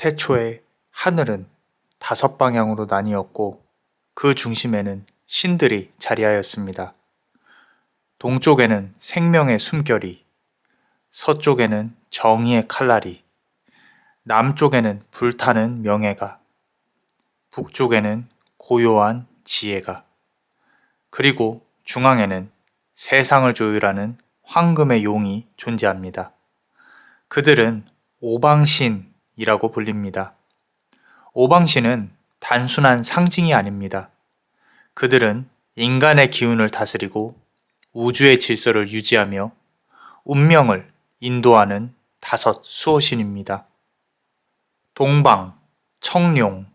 태초에 하늘은 5방향으로 나뉘었고 그 중심에는 신들이 자리하였습니다. 동쪽에는 생명의 숨결이, 서쪽에는 정의의 칼날이, 남쪽에는 불타는 명예가, 북쪽에는 고요한 지혜가, 그리고 중앙에는 세상을 조율하는 황금의 용이 존재합니다. 그들은 오방신이라고 불립니다. 오방신은 단순한 상징이 아닙니다. 그들은 인간의 기운을 다스리고 우주의 질서를 유지하며 운명을 인도하는 5 수호신입니다. 동방, 청룡,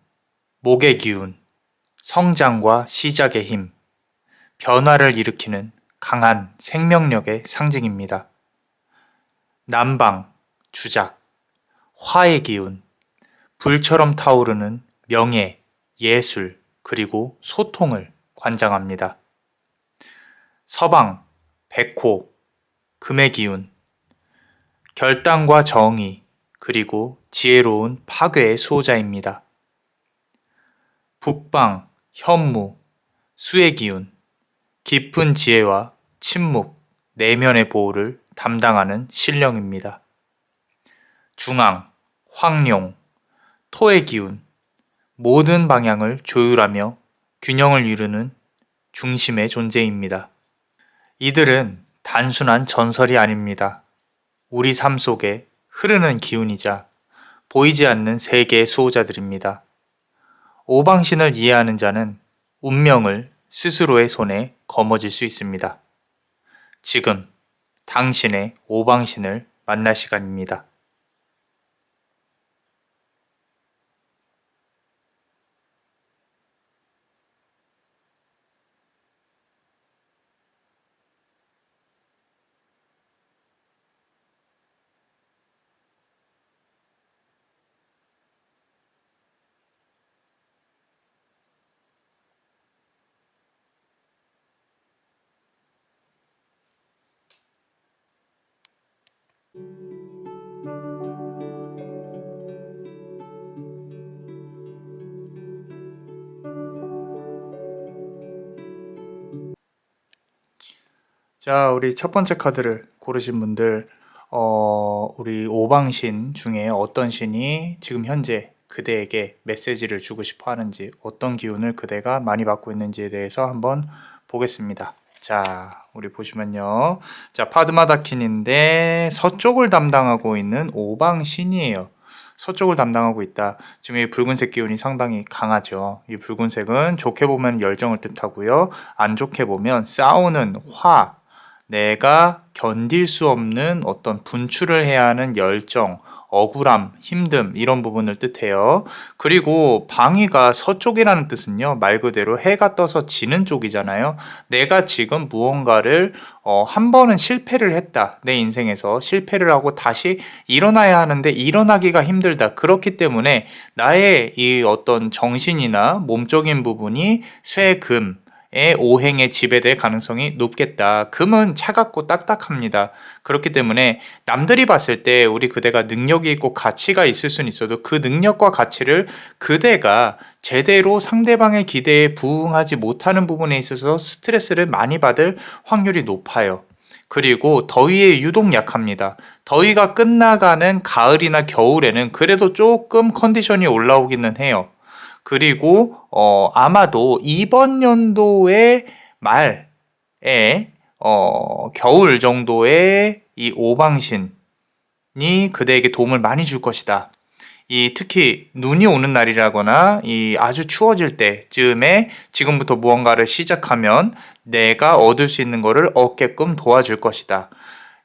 목의 기운, 성장과 시작의 힘, 변화를 일으키는 강한 생명력의 상징입니다. 남방, 주작, 화의 기운, 불처럼 타오르는 명예, 예술, 그리고 소통을 관장합니다. 서방, 백호, 금의 기운, 결단과 정의, 그리고 지혜로운 파괴의 수호자입니다. 북방, 현무, 수의 기운, 깊은 지혜와 침묵, 내면의 보호를 담당하는 신령입니다. 중앙, 황룡, 토의 기운, 모든 방향을 조율하며 균형을 이루는 중심의 존재입니다. 이들은 단순한 전설이 아닙니다. 우리 삶 속에 흐르는 기운이자 보이지 않는 세계의 수호자들입니다. 오방신을 이해하는 자는 운명을 스스로의 손에 거머쥘 수 있습니다. 지금 당신의 오방신을 만날 시간입니다. 자, 우리 첫 번째 카드를 고르신 분들, 우리 오방신 중에 어떤 신이 지금 현재 그대에게 메시지를 주고 싶어 하는지, 어떤 기운을 그대가 많이 받고 있는지에 대해서 한번 보겠습니다. 자, 우리 보시면요. 자, 파드마다킨인데 서쪽을 담당하고 있는 오방신이에요. 서쪽을 담당하고 있다. 지금 이 붉은색 기운이 상당히 강하죠. 이 붉은색은 좋게 보면 열정을 뜻하고요. 안 좋게 보면 싸우는 화, 내가 견딜 수 없는 어떤 분출을 해야 하는 열정, 억울함, 힘듦 이런 부분을 뜻해요. 그리고 방위가 서쪽이라는 뜻은요. 말 그대로 해가 떠서 지는 쪽이잖아요. 내가 지금 무언가를 한 번은 실패를 했다. 내 인생에서 실패를 하고 다시 일어나야 하는데 일어나기가 힘들다. 그렇기 때문에 나의 이 어떤 정신이나 몸적인 부분이 쇠금, 오행에 지배될 가능성이 높겠다. 금은 차갑고 딱딱합니다. 그렇기 때문에 남들이 봤을 때 우리 그대가 능력이 있고 가치가 있을 수는 있어도 그 능력과 가치를 그대가 제대로 상대방의 기대에 부응하지 못하는 부분에 있어서 스트레스를 많이 받을 확률이 높아요. 그리고 더위에 유독 약합니다. 더위가 끝나가는 가을이나 겨울에는 그래도 조금 컨디션이 올라오기는 해요. 그리고 아마도 이번 연도의 말에 겨울 정도에 이 오방신이 그대에게 도움을 많이 줄 것이다. 이 특히 눈이 오는 날이라거나 이 아주 추워질 때쯤에 지금부터 무언가를 시작하면 내가 얻을 수 있는 것을 얻게끔 도와줄 것이다.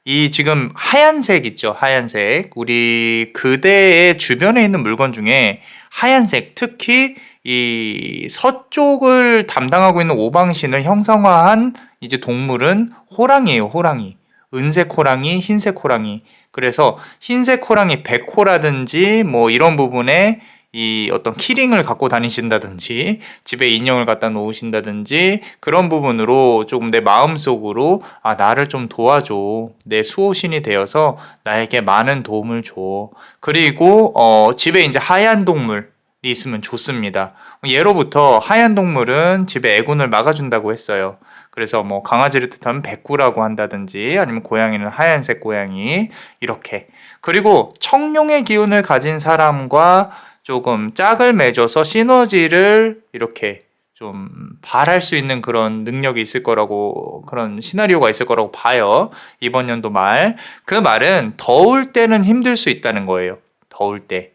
이 지금 하얀색 있죠? 하얀색. 우리 그대의 주변에 있는 물건 중에 하얀색, 특히 이 서쪽을 담당하고 있는 오방신을 형성화한 이제 동물은 호랑이에요, 호랑이. 은색 호랑이, 흰색 호랑이. 그래서 흰색 호랑이 백호라든지 뭐 이런 부분에 이 어떤 키링을 갖고 다니신다든지 집에 인형을 갖다 놓으신다든지 그런 부분으로 조금 내 마음속으로 나를 좀 도와줘. 내 수호신이 되어서 나에게 많은 도움을 줘. 그리고 집에 이제 하얀 동물이 있으면 좋습니다. 예로부터 하얀 동물은 집에 애군을 막아준다고 했어요. 그래서 뭐 강아지를 뜻하면 백구라고 한다든지 아니면 고양이는 하얀색 고양이 이렇게. 그리고 청룡의 기운을 가진 사람과 조금 짝을 맺어서 시너지를 이렇게 좀 발할 수 있는 그런 능력이 있을 거라고, 그런 시나리오가 있을 거라고 봐요. 이번 연도 말. 그 말은 더울 때는 힘들 수 있다는 거예요. 더울 때.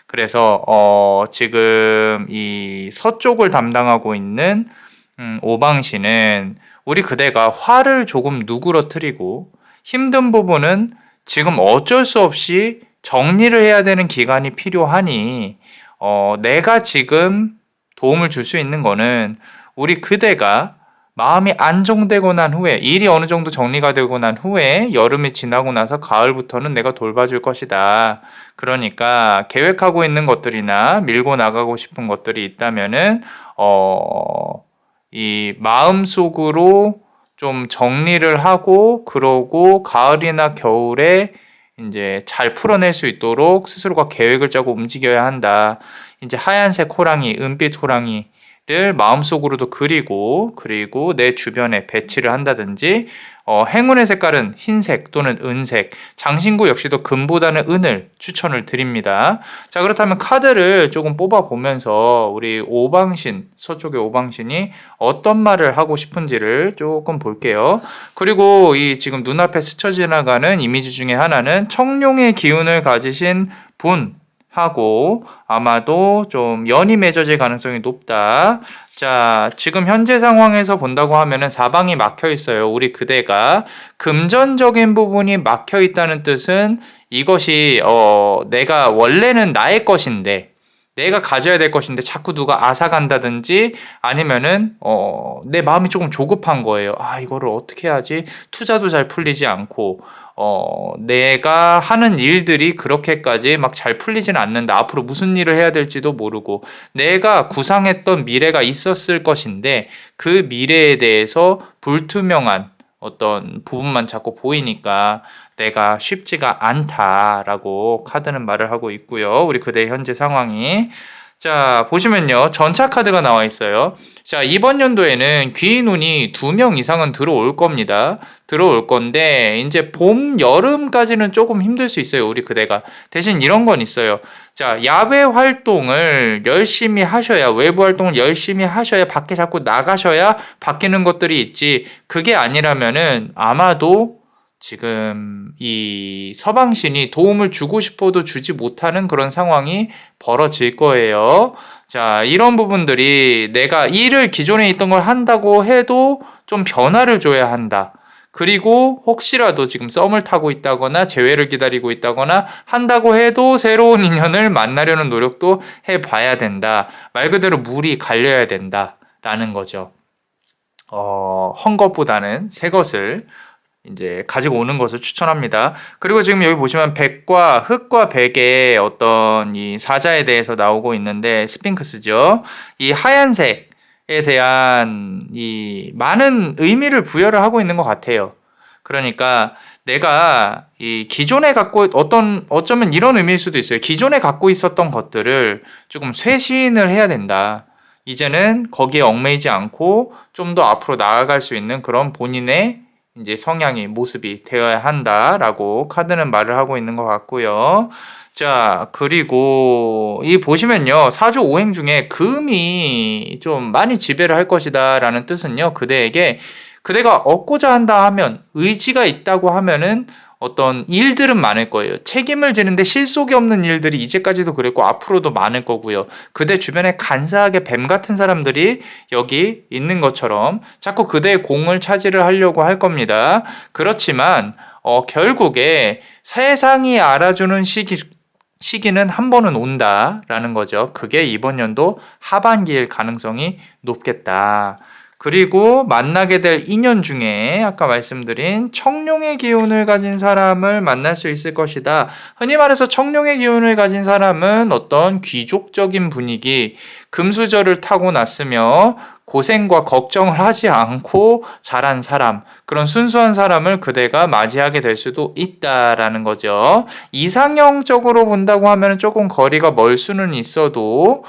그래서 지금 이 서쪽을 담당하고 있는 오방신은 우리 그대가 화를 조금 누그러뜨리고 힘든 부분은 지금 어쩔 수 없이 정리를 해야 되는 기간이 필요하니 내가 지금 도움을 줄 수 있는 거는 우리 그대가 마음이 안정되고 난 후에, 일이 어느 정도 정리가 되고 난 후에 여름이 지나고 나서 가을부터는 내가 돌봐줄 것이다. 그러니까 계획하고 있는 것들이나 밀고 나가고 싶은 것들이 있다면은 이 마음속으로 좀 정리를 하고, 그러고 가을이나 겨울에 이제 잘 풀어낼 수 있도록 스스로가 계획을 짜고 움직여야 한다. 이제 하얀색 호랑이, 은빛 호랑이를 마음속으로도 그리고 내 주변에 배치를 한다든지, 행운의 색깔은 흰색 또는 은색, 장신구 역시도 금보다는 은을 추천을 드립니다. 자, 그렇다면 카드를 조금 뽑아보면서 우리 오방신, 서쪽의 오방신이 어떤 말을 하고 싶은지를 조금 볼게요. 그리고 이 지금 눈앞에 스쳐 지나가는 이미지 중에 하나는 청룡의 기운을 가지신 분 하고 아마도 좀 연이 맺어질 가능성이 높다. 자, 지금 현재 상황에서 본다고 하면은 사방이 막혀 있어요. 우리 그대가 금전적인 부분이 막혀 있다는 뜻은 이것이 내가 원래는 나의 것인데, 내가 가져야 될 것인데 자꾸 누가 앗아간다든지 아니면은 내 마음이 조금 조급한 거예요. 이거를 어떻게 하지? 투자도 잘 풀리지 않고 내가 하는 일들이 그렇게까지 막 잘 풀리지는 않는다. 앞으로 무슨 일을 해야 될지도 모르고 내가 구상했던 미래가 있었을 것인데 그 미래에 대해서 불투명한 어떤 부분만 자꾸 보이니까 내가 쉽지가 않다라고 카드는 말을 하고 있고요. 우리 그대의 현재 상황이. 자, 보시면요. 전차 카드가 나와 있어요. 자, 이번 연도에는 귀인운이 2명 이상은 들어올 겁니다. 들어올 건데 이제 봄, 여름까지는 조금 힘들 수 있어요. 우리 그대가. 대신 이런 건 있어요. 자, 야외 활동을 열심히 하셔야, 외부 활동을 열심히 하셔야, 밖에 자꾸 나가셔야 바뀌는 것들이 있지. 그게 아니라면은 아마도 지금 이 서방신이 도움을 주고 싶어도 주지 못하는 그런 상황이 벌어질 거예요. 자, 이런 부분들이 내가 일을 기존에 있던 걸 한다고 해도 좀 변화를 줘야 한다. 그리고 혹시라도 지금 썸을 타고 있다거나 재회를 기다리고 있다거나 한다고 해도 새로운 인연을 만나려는 노력도 해봐야 된다. 말 그대로 물이 갈려야 된다라는 거죠. 헌 것보다는 새 것을 이제 가지고 오는 것을 추천합니다. 그리고 지금 여기 보시면 백과 흑과 백의 어떤 이 사자에 대해서 나오고 있는데 스핑크스죠. 이 하얀색에 대한 이 많은 의미를 부여를 하고 있는 것 같아요. 그러니까 내가 이 기존에 갖고 어쩌면 이런 의미일 수도 있어요. 기존에 갖고 있었던 것들을 조금 쇄신을 해야 된다. 이제는 거기에 얽매이지 않고 좀 더 앞으로 나아갈 수 있는 그런 본인의 이제 성향이, 모습이 되어야 한다라고 카드는 말을 하고 있는 것 같고요. 자, 그리고 이 보시면요. 사주 오행 중에 금이 좀 많이 지배를 할 것이다 라는 뜻은요. 그대가 얻고자 한다 하면, 의지가 있다고 하면은 어떤 일들은 많을 거예요. 책임을 지는데 실속이 없는 일들이 이제까지도 그랬고 앞으로도 많을 거고요. 그대 주변에 간사하게 뱀 같은 사람들이 여기 있는 것처럼 자꾸 그대의 공을 차지를 하려고 할 겁니다. 그렇지만 결국에 세상이 알아주는 시기는 한 번은 온다라는 거죠. 그게 이번 연도 하반기일 가능성이 높겠다. 그리고 만나게 될 인연 중에 아까 말씀드린 청룡의 기운을 가진 사람을 만날 수 있을 것이다. 흔히 말해서 청룡의 기운을 가진 사람은 어떤 귀족적인 분위기, 금수저를 타고 났으며 고생과 걱정을 하지 않고 자란 사람, 그런 순수한 사람을 그대가 맞이하게 될 수도 있다라는 거죠. 이상형적으로 본다고 하면 조금 거리가 멀 수는 있어도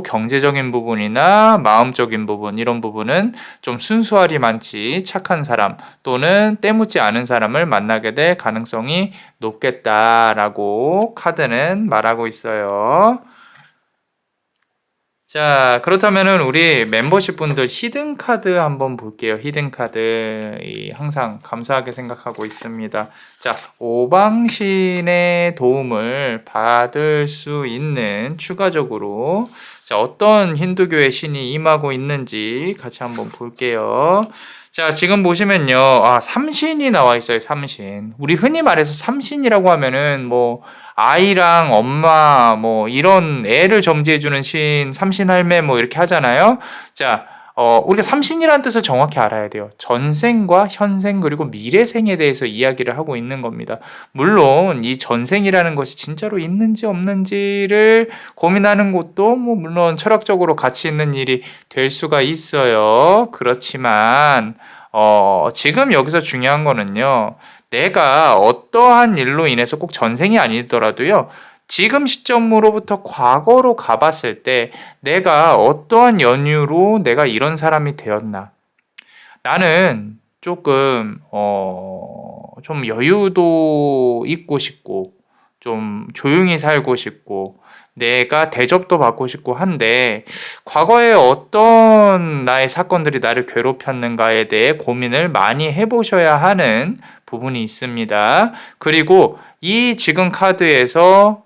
경제적인 부분이나 마음적인 부분, 이런 부분은 좀 순수하리 많지 착한 사람 또는 때묻지 않은 사람을 만나게 될 가능성이 높겠다라고 카드는 말하고 있어요. 자, 그렇다면은 우리 멤버십 분들 히든 카드 한번 볼게요. 히든 카드 항상 감사하게 생각하고 있습니다. 자, 오방신의 도움을 받을 수 있는 추가적으로 자, 어떤 힌두교의 신이 임하고 있는지 같이 한번 볼게요. 자, 지금 보시면요. 삼신이 나와 있어요. 삼신. 우리 흔히 말해서 삼신이라고 하면은 뭐 아이랑 엄마 뭐 이런 애를 점지해주는 신, 삼신할매 뭐 이렇게 하잖아요. 자, 우리가 삼신이라는 뜻을 정확히 알아야 돼요. 전생과 현생 그리고 미래생에 대해서 이야기를 하고 있는 겁니다. 물론 이 전생이라는 것이 진짜로 있는지 없는지를 고민하는 것도 뭐 물론 철학적으로 가치 있는 일이 될 수가 있어요. 그렇지만 지금 여기서 중요한 거는요. 내가 어떠한 일로 인해서 꼭 전생이 아니더라도요. 지금 시점으로부터 과거로 가봤을 때 내가 어떠한 연유로 내가 이런 사람이 되었나. 나는 조금 좀 여유도 있고 싶고 좀 조용히 살고 싶고 내가 대접도 받고 싶고 한데 과거에 어떤 나의 사건들이 나를 괴롭혔는가에 대해 고민을 많이 해보셔야 하는 부분이 있습니다. 그리고 이 지금 카드에서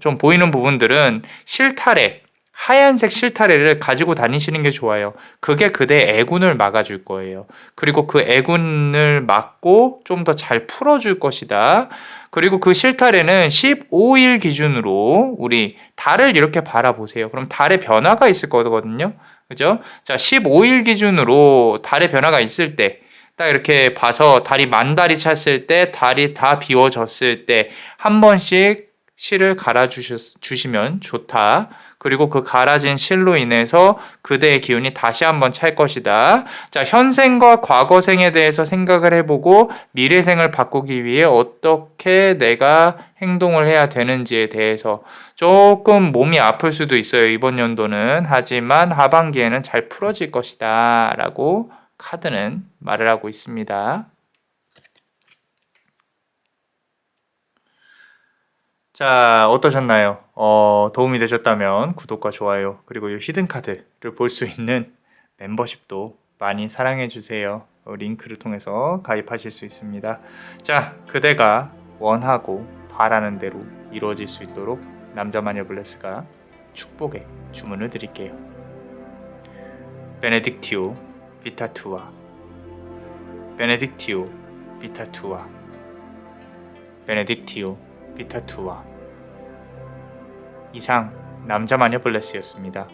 좀 보이는 부분들은 실타래, 하얀색 실타래를 가지고 다니시는 게 좋아요. 그게 그대의 애군을 막아줄 거예요. 그리고 그 애군을 막고 좀 더 잘 풀어줄 것이다. 그리고 그 실타래는 15일 기준으로 우리 달을 이렇게 바라보세요. 그럼 달의 변화가 있을 거거든요. 그죠? 자, 15일 기준으로 달의 변화가 있을 때, 딱 이렇게 봐서 달이 만 달이 찼을 때, 달이 다 비워졌을 때, 한 번씩 실을 갈아주시면 좋다. 그리고 그 갈아진 실로 인해서 그대의 기운이 다시 한번 찰 것이다. 자, 현생과 과거생에 대해서 생각을 해보고 미래생을 바꾸기 위해 어떻게 내가 행동을 해야 되는지에 대해서 조금 몸이 아플 수도 있어요. 이번 연도는. 하지만 하반기에는 잘 풀어질 것이다. 라고 카드는 말을 하고 있습니다. 자, 어떠셨나요? 도움이 되셨다면 구독과 좋아요, 그리고 이 히든 카드를 볼 수 있는 멤버십도 많이 사랑해 주세요. 링크를 통해서 가입하실 수 있습니다. 자, 그대가 원하고 바라는 대로 이루어질 수 있도록 남자마녀 블레스가 축복의 주문을 드릴게요. 베네딕티오 비타투아, 베네딕티오 비타투아, 베네딕티오 비타투아. 이상 남자마녀 블레스였습니다.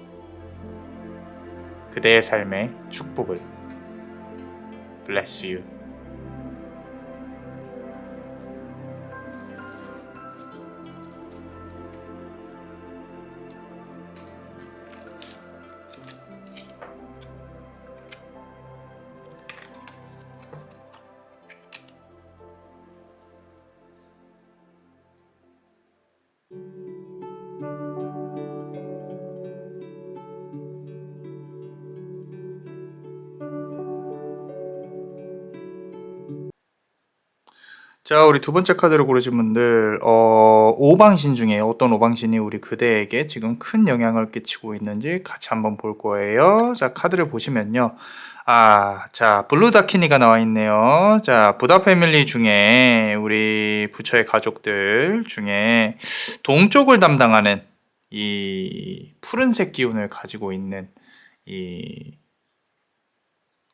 그대의 삶의 축복을. Bless you. 자, 우리 두 번째 카드를 고르신 분들, 오방신 중에 어떤 오방신이 우리 그대에게 지금 큰 영향을 끼치고 있는지 같이 한번 볼 거예요. 자, 카드를 보시면요. 자, 블루다키니가 나와 있네요. 자, 부다 패밀리 중에 우리 부처의 가족들 중에 동쪽을 담당하는 이 푸른색 기운을 가지고 있는 이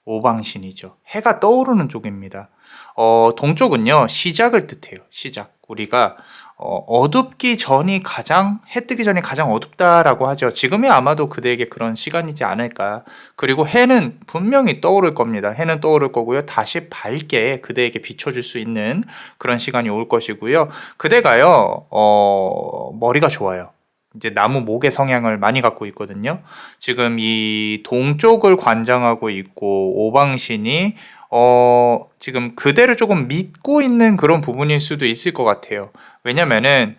오방신이죠. 해가 떠오르는 쪽입니다. 동쪽은요, 시작을 뜻해요. 시작. 우리가 어둡기 전이 가장 해 뜨기 전이 가장 어둡다라고 하죠. 지금이 아마도 그대에게 그런 시간이지 않을까. 그리고 해는 분명히 떠오를 겁니다. 해는 떠오를 거고요. 다시 밝게 그대에게 비춰줄 수 있는 그런 시간이 올 것이고요. 그대가요, 머리가 좋아요. 이제 나무 목의 성향을 많이 갖고 있거든요. 지금 이 동쪽을 관장하고 있고 오방신이 지금 그대를 조금 믿고 있는 그런 부분일 수도 있을 것 같아요. 왜냐면은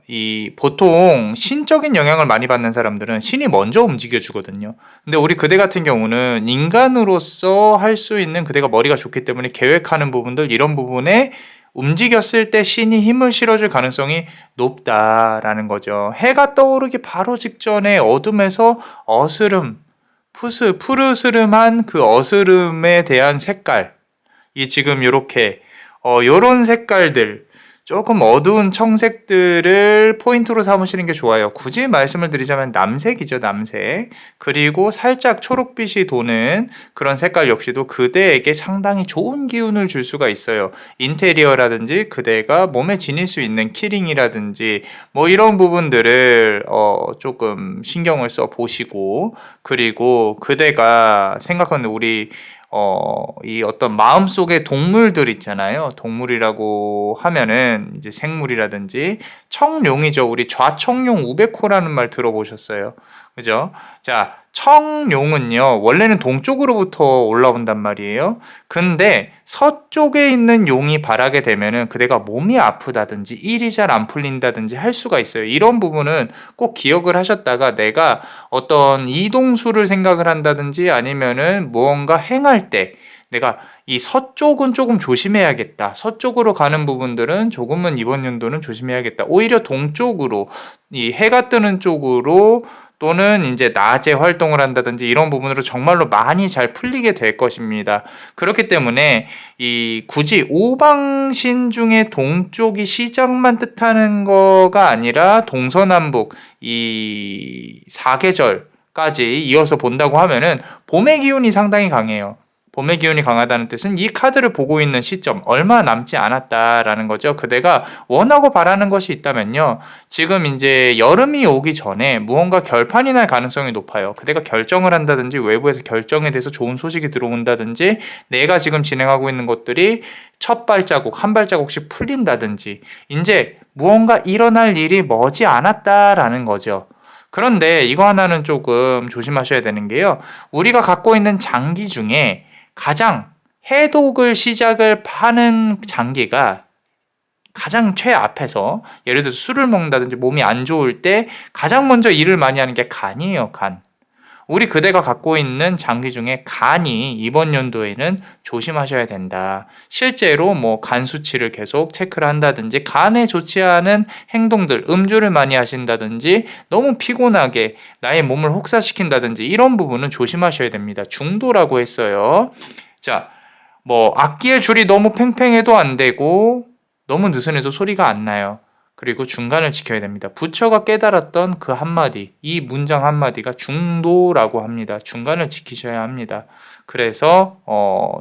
이 보통 신적인 영향을 많이 받는 사람들은 신이 먼저 움직여 주거든요. 근데 우리 그대 같은 경우는 인간으로서 할 수 있는, 그대가 머리가 좋기 때문에 계획하는 부분들, 이런 부분에 움직였을 때 신이 힘을 실어줄 가능성이 높다라는 거죠. 해가 떠오르기 바로 직전에 어둠에서 어스름, 푸르스름한 그 어스름에 대한 색깔, 이 지금 요렇게 요런 색깔들, 조금 어두운 청색들을 포인트로 삼으시는 게 좋아요. 굳이 말씀을 드리자면 남색이죠, 남색. 그리고 살짝 초록빛이 도는 그런 색깔 역시도 그대에게 상당히 좋은 기운을 줄 수가 있어요. 인테리어라든지 그대가 몸에 지닐 수 있는 키링이라든지 뭐 이런 부분들을 조금 신경을 써 보시고, 그리고 그대가 생각하는 우리 이 어떤 마음속의 동물들 있잖아요. 동물이라고 하면은 이제 생물이라든지 청룡이죠. 우리 좌청룡 우베코라는 말 들어보셨어요. 그죠? 자, 청룡은요, 원래는 동쪽으로부터 올라온단 말이에요. 근데 서쪽에 있는 용이 발하게 되면은 그대가 몸이 아프다든지 일이 잘 안 풀린다든지 할 수가 있어요. 이런 부분은 꼭 기억을 하셨다가 내가 어떤 이동수를 생각을 한다든지 아니면은 무언가 행할 때 내가 이 서쪽은 조금 조심해야겠다. 서쪽으로 가는 부분들은 조금은 이번 연도는 조심해야겠다. 오히려 동쪽으로, 이 해가 뜨는 쪽으로, 또는 이제 낮에 활동을 한다든지 이런 부분으로 정말로 많이 잘 풀리게 될 것입니다. 그렇기 때문에 이 굳이 오방신 중에 동쪽이 시작만 뜻하는 거가 아니라 동서남북 이 사계절까지 이어서 본다고 하면은 봄의 기운이 상당히 강해요. 봄의 기운이 강하다는 뜻은 이 카드를 보고 있는 시점, 얼마 남지 않았다라는 거죠. 그대가 원하고 바라는 것이 있다면요, 지금 이제 여름이 오기 전에 무언가 결판이 날 가능성이 높아요. 그대가 결정을 한다든지 외부에서 결정에 대해서 좋은 소식이 들어온다든지 내가 지금 진행하고 있는 것들이 첫 발자국, 한 발자국씩 풀린다든지 이제 무언가 일어날 일이 머지 않았다라는 거죠. 그런데 이거 하나는 조금 조심하셔야 되는 게요, 우리가 갖고 있는 장기 중에 가장 해독을 시작을 하는 장기가 가장 최앞에서, 예를 들어서 술을 먹는다든지 몸이 안 좋을 때 가장 먼저 일을 많이 하는 게 간이에요, 간. 우리 그대가 갖고 있는 장기 중에 간이 이번 연도에는 조심하셔야 된다. 실제로 뭐 간 수치를 계속 체크를 한다든지 간에 좋지 않은 행동들, 음주를 많이 하신다든지 너무 피곤하게 나의 몸을 혹사시킨다든지 이런 부분은 조심하셔야 됩니다. 중도라고 했어요. 자, 뭐 악기의 줄이 너무 팽팽해도 안 되고 너무 느슨해도 소리가 안 나요. 그리고 중간을 지켜야 됩니다. 부처가 깨달았던 그 한마디, 이 문장 한마디가 중도라고 합니다. 중간을 지키셔야 합니다. 그래서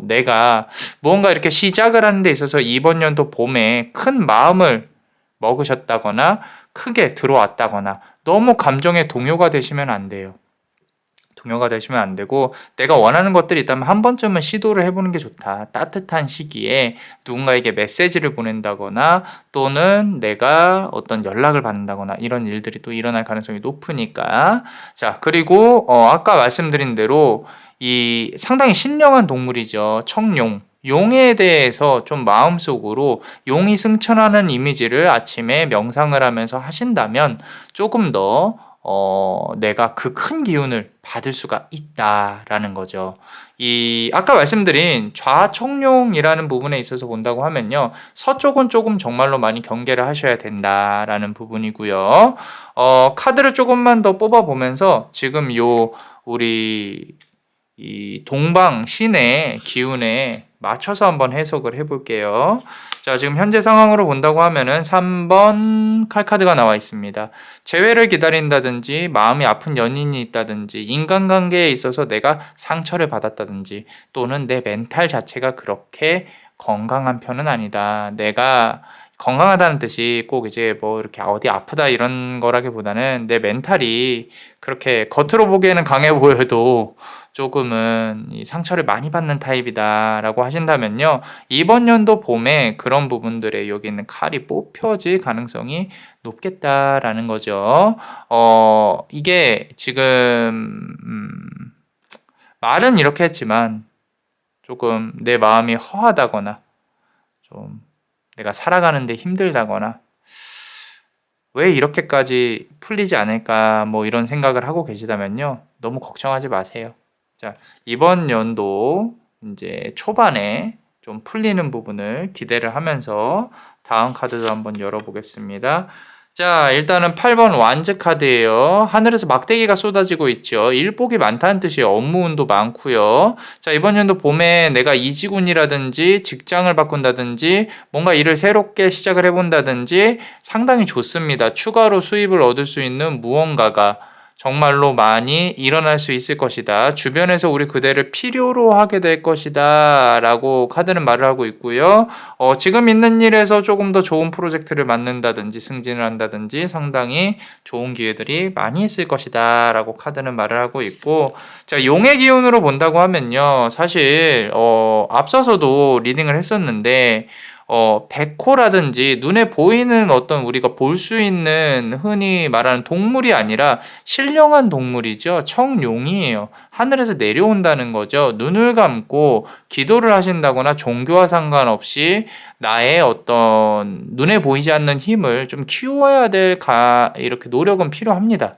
내가 무언가 이렇게 시작을 하는 데 있어서 이번 연도 봄에 큰 마음을 먹으셨다거나 크게 들어왔다거나 너무 감정의 동요가 되시면 안 돼요. 동요가 되시면 안 되고, 내가 원하는 것들이 있다면 한 번쯤은 시도를 해보는 게 좋다. 따뜻한 시기에 누군가에게 메시지를 보낸다거나 또는 내가 어떤 연락을 받는다거나 이런 일들이 또 일어날 가능성이 높으니까. 자, 그리고 아까 말씀드린 대로 이 상당히 신령한 동물이죠. 청룡. 용에 대해서 좀 마음속으로 용이 승천하는 이미지를 아침에 명상을 하면서 하신다면 조금 더 내가 그 큰 기운을 받을 수가 있다라는 거죠. 이 아까 말씀드린 좌청룡이라는 부분에 있어서 본다고 하면요, 서쪽은 조금 정말로 많이 경계를 하셔야 된다라는 부분이고요. 카드를 조금만 더 뽑아 보면서 지금 요 우리 이 동방 신의 기운에 맞춰서 한번 해석을 해볼게요. 자, 지금 현재 상황으로 본다고 하면은 3번 칼카드가 나와 있습니다. 재회를 기다린다든지 마음이 아픈 연인이 있다든지 인간관계에 있어서 내가 상처를 받았다든지 또는 내 멘탈 자체가 그렇게 건강한 편은 아니다. 내가 건강하다는 뜻이 꼭 이제 뭐 이렇게 어디 아프다 이런 거라기보다는 내 멘탈이 그렇게 겉으로 보기에는 강해 보여도 조금은 이 상처를 많이 받는 타입이다라고 하신다면요. 이번 연도 봄에 그런 부분들에 여기 있는 칼이 뽑혀질 가능성이 높겠다라는 거죠. 이게 지금 말은 이렇게 했지만 조금 내 마음이 허하다거나 좀 내가 살아가는데 힘들다거나 왜 이렇게까지 풀리지 않을까 뭐 이런 생각을 하고 계시다면요. 너무 걱정하지 마세요. 자, 이번 연도 이제 초반에 좀 풀리는 부분을 기대를 하면서 다음 카드도 한번 열어보겠습니다. 자, 일단은 8번 완즈 카드예요. 하늘에서 막대기가 쏟아지고 있죠. 일복이 많다는 뜻이에요. 업무 운도 많고요. 자, 이번 연도 봄에 내가 이직운이라든지 직장을 바꾼다든지 뭔가 일을 새롭게 시작을 해본다든지 상당히 좋습니다. 추가로 수입을 얻을 수 있는 무언가가 정말로 많이 일어날 수 있을 것이다. 주변에서 우리 그대를 필요로 하게 될 것이다. 라고 카드는 말을 하고 있고요. 지금 있는 일에서 조금 더 좋은 프로젝트를 맡는다든지 승진을 한다든지 상당히 좋은 기회들이 많이 있을 것이다. 라고 카드는 말을 하고 있고, 자, 용의 기운으로 본다고 하면요. 사실, 앞서서도 리딩을 했었는데, 백호라든지 눈에 보이는 어떤 우리가 볼 수 있는 흔히 말하는 동물이 아니라 신령한 동물이죠. 청룡이에요. 하늘에서 내려온다는 거죠. 눈을 감고 기도를 하신다거나 종교와 상관없이 나의 어떤 눈에 보이지 않는 힘을 좀 키워야 이렇게 노력은 필요합니다.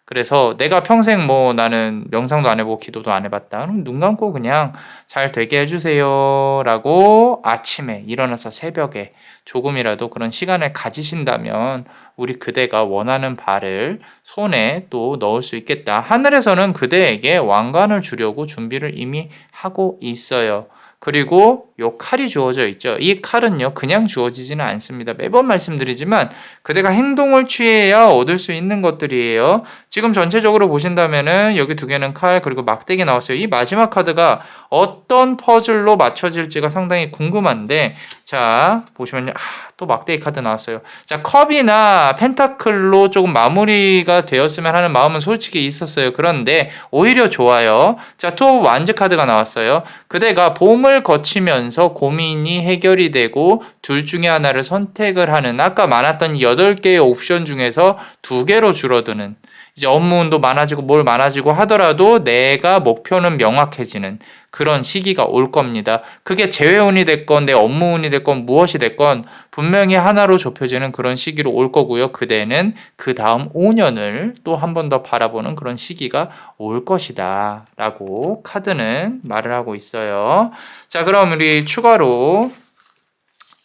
그래서 내가 평생 뭐 나는 명상도 안 해보고 기도도 안 해봤다. 그럼 눈 감고 그냥 잘 되게 해주세요. 라고 아침에 일어나서 새벽에 조금이라도 그런 시간을 가지신다면 우리 그대가 원하는 바를 손에 또 넣을 수 있겠다. 하늘에서는 그대에게 왕관을 주려고 준비를 이미 하고 있어요. 그리고 요 칼이 주어져 있죠. 이 칼은요 그냥 주어지지는 않습니다. 매번 말씀드리지만 그대가 행동을 취해야 얻을 수 있는 것들이에요. 지금 전체적으로 보신다면은 여기 두 개는 칼 그리고 막대기 나왔어요. 이 마지막 카드가 어떤 퍼즐로 맞춰질지가 상당히 궁금한데, 자 보시면요, 또 막대기 카드 나왔어요. 자, 컵이나 펜타클로 조금 마무리가 되었으면 하는 마음은 솔직히 있었어요. 그런데 오히려 좋아요. 자, 투 완즈 카드가 나왔어요. 그대가 봄을 거치면서 고민이 해결이 되고 둘 중에 하나를 선택을 하는, 아까 많았던 8개의 옵션 중에서 2개로 줄어드는, 이제 업무운도 많아지고 뭘 많아지고 하더라도 내가 목표는 명확해지는 그런 시기가 올 겁니다. 그게 재회운이 됐건 내 업무운이 됐건 무엇이 됐건 분명히 하나로 좁혀지는 그런 시기로 올 거고요. 그대는 그 다음 5년을 또 한 번 더 바라보는 그런 시기가 올 것이다 라고 카드는 말을 하고 있어요. 자, 그럼 우리 추가로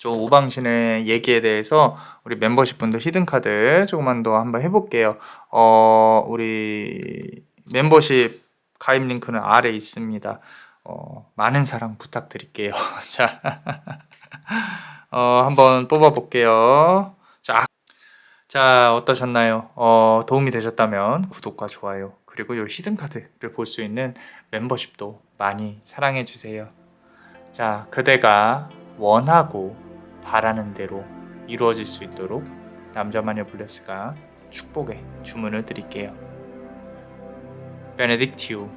오방신의 얘기에 대해서 우리 멤버십 분들 히든카드 조금만 더 한번 해볼게요. 우리 멤버십 가입 링크는 아래 있습니다. 많은 사랑 부탁드릴게요. 자, 한번 뽑아볼게요. 자, 어떠셨나요? 도움이 되셨다면 구독과 좋아요 그리고 이 히든카드를 볼 수 있는 멤버십도 많이 사랑해주세요. 자, 그대가 원하고 바라는 대로 이루어질 수 있도록 남자마녀 블레스가 축복의 주문을 드릴게요. 베네딕티오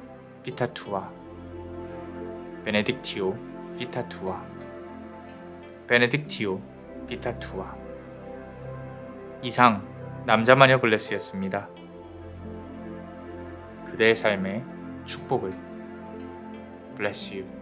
비타투아, 베네딕티오 비타투아, 베네딕티오 비타투아. 이상 남자마녀 블레스였습니다. 그대의 삶에 축복을. Bless you.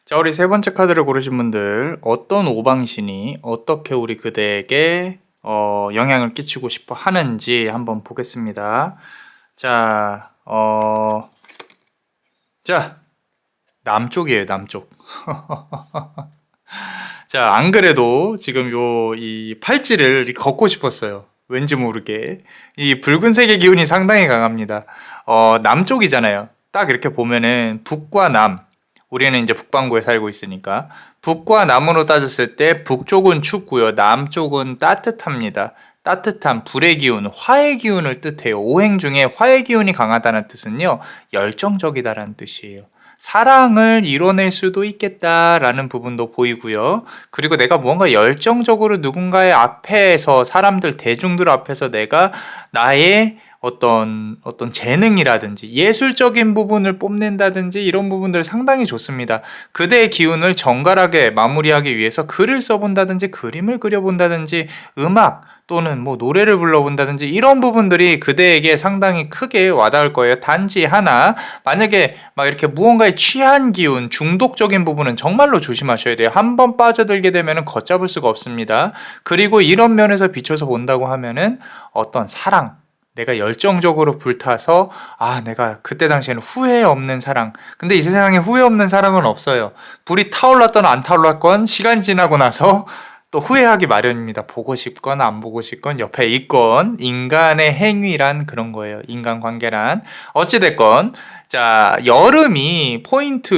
자, 우리 세 번째 카드를 고르신 분들, 어떤 오방신이 어떻게 우리 그대에게 영향을 끼치고 싶어 하는지 한번 보겠습니다. 자, 자, 남쪽이에요, 남쪽. 자, 안 그래도 지금 이 팔찌를 이렇게 걷고 싶었어요. 왠지 모르게. 이 붉은색의 기운이 상당히 강합니다. 남쪽이잖아요. 딱 이렇게 보면은 북과 남. 우리는 이제 북반구에 살고 있으니까. 북과 남으로 따졌을 때 북쪽은 춥고요. 남쪽은 따뜻합니다. 따뜻한 불의 기운, 화의 기운을 뜻해요. 오행 중에 화의 기운이 강하다는 뜻은요, 열정적이다라는 뜻이에요. 사랑을 이뤄낼 수도 있겠다라는 부분도 보이고요. 그리고 내가 무언가 열정적으로 누군가의 앞에서, 사람들, 대중들 앞에서 내가 나의 어떤 재능이라든지 예술적인 부분을 뽐낸다든지 이런 부분들 상당히 좋습니다. 그대의 기운을 정갈하게 마무리하기 위해서 글을 써본다든지 그림을 그려본다든지 음악 또는 뭐 노래를 불러본다든지 이런 부분들이 그대에게 상당히 크게 와닿을 거예요. 단지 하나, 만약에 막 이렇게 무언가에 취한 기운, 중독적인 부분은 정말로 조심하셔야 돼요. 한번 빠져들게 되면 걷잡을 수가 없습니다. 그리고 이런 면에서 비춰서 본다고 하면은 어떤 사랑, 내가 열정적으로 불타서 내가 그때 당시에는 후회 없는 사랑. 근데 이 세상에 후회 없는 사랑은 없어요. 불이 타올랐던 안 타올랐건 시간이 지나고 나서 또 후회하기 마련입니다. 보고 싶건 안 보고 싶건 옆에 있건 인간의 행위란 그런 거예요. 인간관계란. 어찌됐건 자, 여름이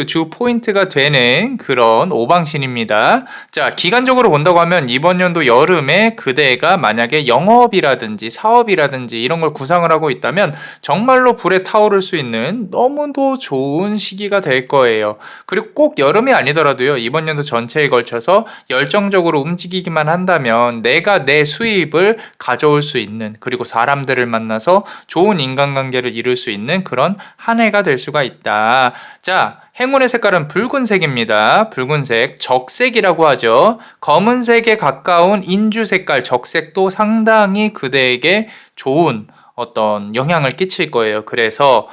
주 포인트가 되는 그런 오방신입니다. 자, 기간적으로 본다고 하면 이번 연도 여름에 그대가 만약에 영업이라든지 사업이라든지 이런 걸 구상을 하고 있다면 정말로 불에 타오를 수 있는 너무도 좋은 시기가 될 거예요. 그리고 꼭 여름이 아니더라도요. 이번 연도 전체에 걸쳐서 열정적으로 움직이기만 한다면 내가 내 수입을 가져올 수 있는, 그리고 사람들을 만나서 좋은 인간관계를 이룰 수 있는 그런 한 해가 될 수가 있다. 자, 행운의 색깔은 붉은색입니다. 붉은색, 적색이라고 하죠. 검은색에 가까운 인주 색깔, 적색도 상당히 그대에게 좋은 어떤 영향을 끼칠 거예요. 그래서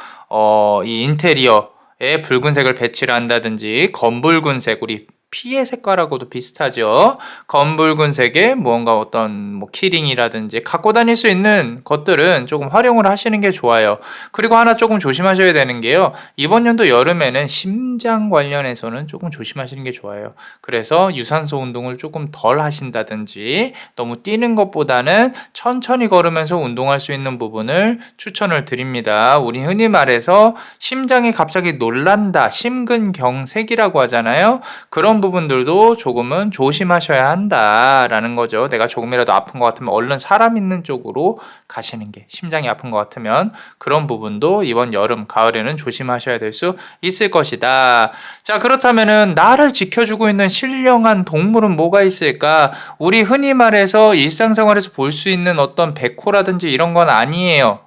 이 인테리어에 붉은색을 배치를 한다든지, 검붉은색, 우리 피의 색깔하고도 비슷하죠. 검붉은색에 무언가 어떤 키링이라든지 갖고 다닐 수 있는 것들은 조금 활용을 하시는 게 좋아요. 그리고 하나 조금 조심하셔야 되는 게요. 이번 연도 여름에는 심장 관련해서는 조금 조심하시는 게 좋아요. 그래서 유산소 운동을 조금 덜 하신다든지, 너무 뛰는 것보다는 천천히 걸으면서 운동할 수 있는 부분을 추천을 드립니다. 우리 흔히 말해서 심장이 갑자기 놀란다, 심근경색이라고 하잖아요. 그런 부분들도 조금은 조심하셔야 한다라는 거죠. 내가 조금이라도 아픈 것 같으면 얼른 사람 있는 쪽으로 가시는 게, 심장이 아픈 것 같으면 그런 부분도 이번 여름, 가을에는 조심하셔야 될 수 있을 것이다. 자, 그렇다면은 나를 지켜주고 있는 신령한 동물은 뭐가 있을까? 우리 흔히 말해서 일상생활에서 볼 수 있는 어떤 백호라든지 이런 건 아니에요.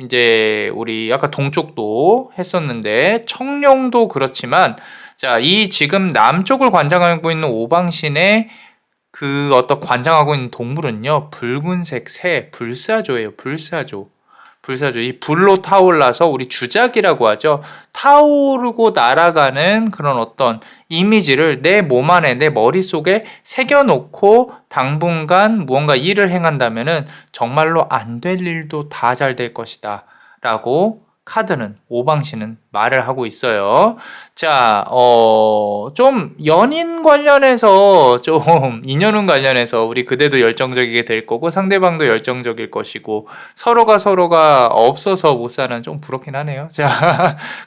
이제 우리 아까 동쪽도 했었는데 청룡도 그렇지만, 자, 이 지금 남쪽을 관장하고 있는 오방신의 그 어떤 관장하고 있는 동물은요, 붉은색 새, 불사조예요. 불사조. 불사조. 이 불로 타올라서 우리 주작이라고 하죠. 타오르고 날아가는 그런 어떤 이미지를 내 몸 안에, 내 머릿속에 새겨놓고 당분간 무언가 일을 행한다면은 정말로 안 될 일도 다 잘 될 것이다. 라고 카드는, 오방신은 말을 하고 있어요. 자, 좀 연인 관련해서, 좀 인연운 관련해서 우리 그대도 열정적이게 될 거고 상대방도 열정적일 것이고, 서로가 없어서 못 사는, 좀 부럽긴 하네요. 자,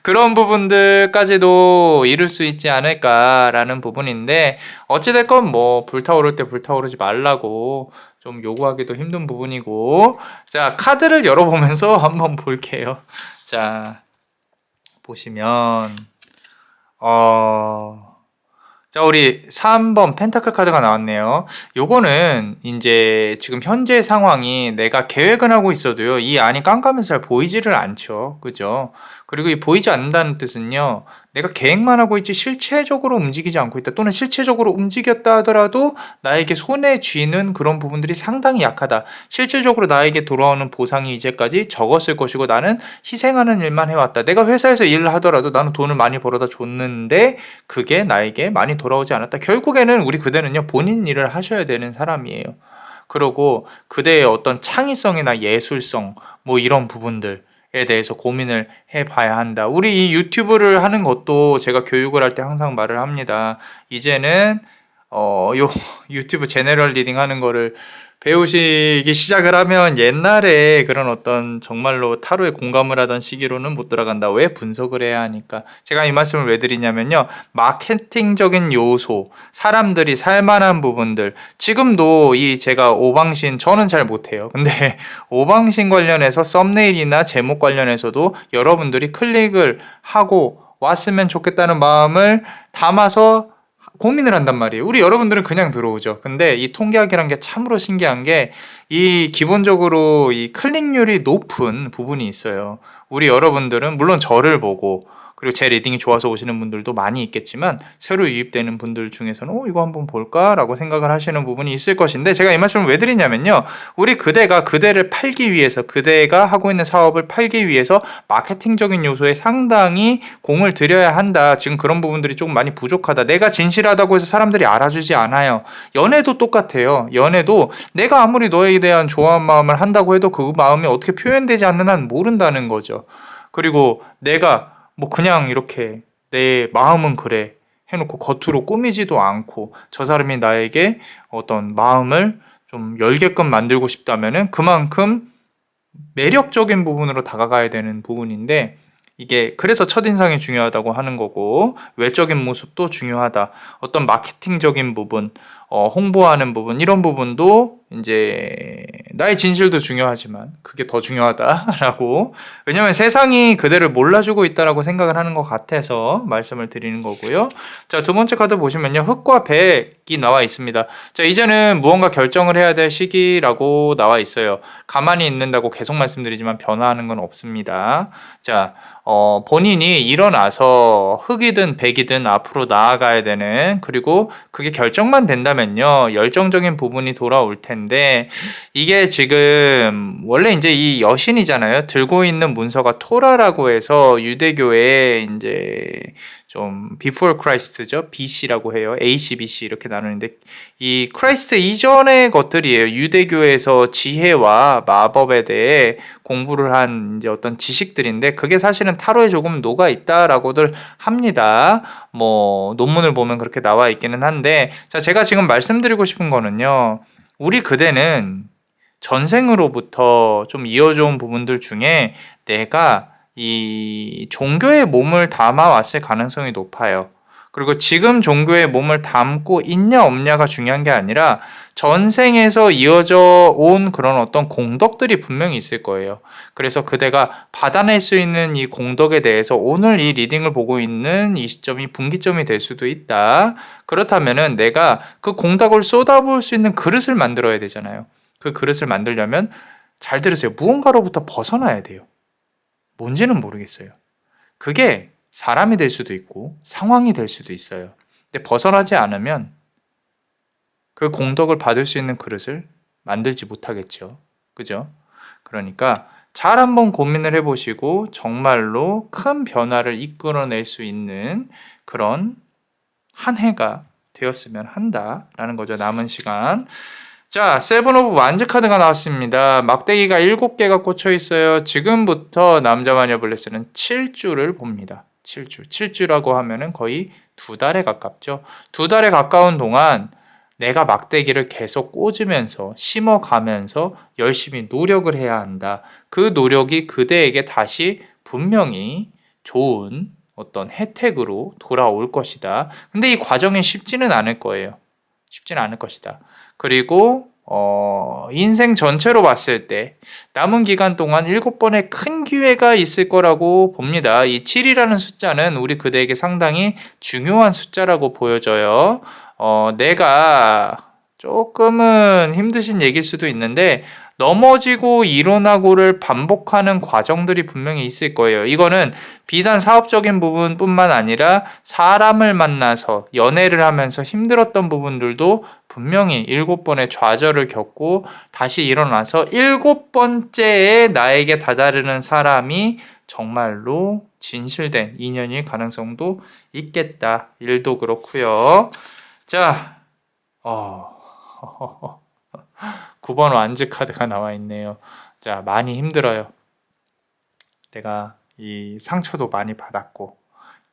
그런 부분들까지도 이룰 수 있지 않을까라는 부분인데, 어찌됐건 뭐 불타오를 때 불타오르지 말라고 좀 요구하기도 힘든 부분이고. 자, 카드를 열어보면서 한번 볼게요. 자, 보시면 자, 우리 3번 펜타클 카드가 나왔네요. 요거는 이제 지금 현재 상황이 내가 계획은 하고 있어도요, 이 안이 깜깜해서 잘 보이지를 않죠. 그죠? 그리고 이 보이지 않는다는 뜻은요, 내가 계획만 하고 있지 실체적으로 움직이지 않고 있다, 또는 실체적으로 움직였다 하더라도 나에게 손에 쥐는 그런 부분들이 상당히 약하다. 실질적으로 나에게 돌아오는 보상이 이제까지 적었을 것이고 나는 희생하는 일만 해왔다. 내가 회사에서 일을 하더라도 나는 돈을 많이 벌어다 줬는데 그게 나에게 많이 돌아오지 않았다. 결국에는 우리 그대는요, 본인 일을 하셔야 되는 사람이에요. 그러고 그대의 어떤 창의성이나 예술성, 뭐 이런 부분들 에 대해서 고민을 해봐야 한다. 우리 이 유튜브를 하는 것도 제가 교육을 할 때 항상 말을 합니다. 이제는 요 유튜브 제너럴 리딩 하는 거를 배우시기 시작을 하면 옛날에 그런 어떤 정말로 타로에 공감을 하던 시기로는 못 돌아간다. 왜? 분석을 해야 하니까. 제가 이 말씀을 왜 드리냐면요. 마케팅적인 요소, 사람들이 살만한 부분들. 지금도 이 제가 오방신 저는 잘 못해요. 근데 오방신 관련해서 썸네일이나 제목 관련해서도 여러분들이 클릭을 하고 왔으면 좋겠다는 마음을 담아서 고민을 한단 말이에요. 우리 여러분들은 그냥 들어오죠. 근데 이 통계학이란 게 참으로 신기한 게 이 기본적으로 이 클릭률이 높은 부분이 있어요. 우리 여러분들은 물론 저를 보고 그리고 제 리딩이 좋아서 오시는 분들도 많이 있겠지만 새로 유입되는 분들 중에서는 이거 한번 볼까라고 생각을 하시는 부분이 있을 것인데 제가 이 말씀을 왜 드리냐면요. 우리 그대가 그대를 팔기 위해서 그대가 하고 있는 사업을 팔기 위해서 마케팅적인 요소에 상당히 공을 들여야 한다. 지금 그런 부분들이 조금 많이 부족하다. 내가 진실하다고 해서 사람들이 알아주지 않아요. 연애도 똑같아요. 연애도 내가 아무리 너에 대한 좋아하는 마음을 한다고 해도 그 마음이 어떻게 표현되지 않는 한 모른다는 거죠. 그리고 내가 뭐 그냥 이렇게 내 마음은 그래 해놓고 겉으로 꾸미지도 않고 저 사람이 나에게 어떤 마음을 좀 열게끔 만들고 싶다면은 그만큼 매력적인 부분으로 다가가야 되는 부분인데 이게 그래서 첫인상이 중요하다고 하는 거고 외적인 모습도 중요하다. 어떤 마케팅적인 부분, 홍보하는 부분 이런 부분도 이제 나의 진실도 중요하지만 그게 더 중요하다라고 왜냐하면 세상이 그대를 몰라주고 있다라고 생각을 하는 것 같아서 말씀을 드리는 거고요. 자, 두 번째 카드 보시면요. 흑과 백이 나와 있습니다. 자, 이제는 무언가 결정을 해야 될 시기라고 나와 있어요. 가만히 있는다고 계속 말씀드리지만 변화하는 건 없습니다. 자, 본인이 일어나서 흑이든 백이든 앞으로 나아가야 되는 그리고 그게 결정만 된다면요. 열정적인 부분이 돌아올 텐데 이게 지금 원래 이제 이 여신이잖아요. 들고 있는 문서가 토라라고 해서 유대교에 이제 좀 before Christ죠. BC라고 해요. AC, BC 이렇게 나누는데 이 크라이스트 이전의 것들이에요. 유대교에서 지혜와 마법에 대해 공부를 한 이제 어떤 지식들인데 그게 사실은 타로에 조금 녹아 있다라고들 합니다. 뭐 논문을 보면 그렇게 나와 있기는 한데 자, 제가 지금 말씀드리고 싶은 거는요. 우리 그대는 전생으로부터 좀 이어져 온 부분들 중에 내가 이 종교의 몸을 담아왔을 가능성이 높아요. 그리고 지금 종교의 몸을 담고 있냐 없냐가 중요한 게 아니라 전생에서 이어져 온 그런 어떤 공덕들이 분명히 있을 거예요. 그래서 그대가 받아낼 수 있는 이 공덕에 대해서 오늘 이 리딩을 보고 있는 이 시점이 분기점이 될 수도 있다. 그렇다면은 내가 그 공덕을 쏟아부을 수 있는 그릇을 만들어야 되잖아요. 그 그릇을 만들려면 잘 들으세요. 무언가로부터 벗어나야 돼요. 뭔지는 모르겠어요. 그게 사람이 될 수도 있고 상황이 될 수도 있어요. 근데 벗어나지 않으면 그 공덕을 받을 수 있는 그릇을 만들지 못하겠죠. 그죠? 그러니까 잘 한번 고민을 해보시고 정말로 큰 변화를 이끌어낼 수 있는 그런 한 해가 되었으면 한다라는 거죠. 남은 시간. 자, 세븐 오브 완즈 카드가 나왔습니다. 막대기가 7개가 꽂혀 있어요. 지금부터 남자 마녀 블레스는 7주를 봅니다. 7주. 7주라고 하면은 거의 2달에 가깝죠. 2달에 가까운 동안 내가 막대기를 계속 꽂으면서 심어가면서 열심히 노력을 해야 한다. 그 노력이 그대에게 다시 분명히 좋은 어떤 혜택으로 돌아올 것이다. 근데 이 과정이 쉽지는 않을 거예요. 쉽지는 않을 것이다. 그리고 인생 전체로 봤을 때 남은 기간 동안 7번의 큰 기회가 있을 거라고 봅니다. 이 7이라는 숫자는 우리 그대에게 상당히 중요한 숫자라고 보여져요. 내가 조금은 힘드신 얘기일 수도 있는데 넘어지고 일어나고를 반복하는 과정들이 분명히 있을 거예요. 이거는 비단 사업적인 부분뿐만 아니라 사람을 만나서 연애를 하면서 힘들었던 부분들도 분명히 7번의 좌절을 겪고 다시 일어나서 7번째에 나에게 다다르는 사람이 정말로 진실된 인연일 가능성도 있겠다. 일도 그렇고요. 자, 9번 완즈 카드가 나와 있네요. 자, 많이 힘들어요. 내가 이 상처도 많이 받았고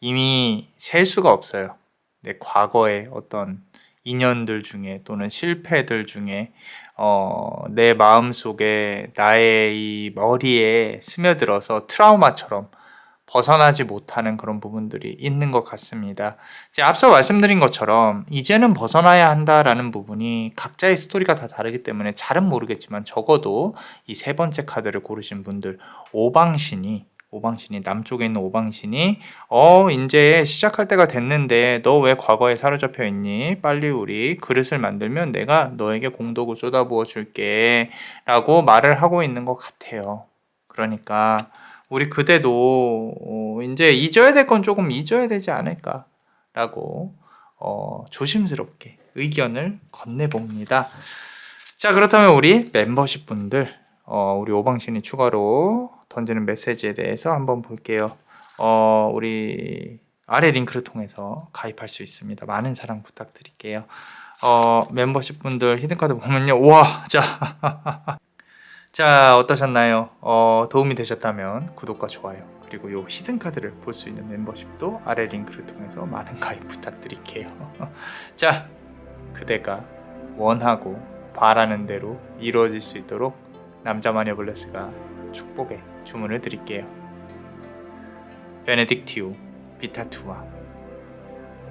이미 셀 수가 없어요. 내 과거의 어떤 인연들 중에 또는 실패들 중에 내 마음속에 나의 이 머리에 스며들어서 트라우마처럼 벗어나지 못하는 그런 부분들이 있는 것 같습니다. 이제 앞서 말씀드린 것처럼 이제는 벗어나야 한다라는 부분이 각자의 스토리가 다 다르기 때문에 잘은 모르겠지만 적어도 이 세 번째 카드를 고르신 분들 오방신이 남쪽에 있는 오방신이 이제 시작할 때가 됐는데 너 왜 과거에 사로잡혀 있니? 빨리 우리 그릇을 만들면 내가 너에게 공덕을 쏟아부어 줄게 라고 말을 하고 있는 것 같아요. 그러니까 우리 그대도 이제 잊어야 될 건 조금 잊어야 되지 않을까라고 조심스럽게 의견을 건네봅니다. 자, 그렇다면 우리 멤버십 분들 우리 오방신이 추가로 던지는 메시지에 대해서 한번 볼게요. 우리 아래 링크를 통해서 가입할 수 있습니다. 많은 사랑 부탁드릴게요. 멤버십 분들 히든카드 보면요. 와, 자, 어떠셨나요? 도움이 되셨다면 구독과 좋아요 그리고 요 히든카드를 볼 수 있는 멤버십도 아래 링크를 통해서 많은 가입 부탁드릴게요. 자, 그대가 원하고 바라는 대로 이루어질 수 있도록 남자마녀 블레스가 축복의 주문을 드릴게요. 베네딕티오 비타투아,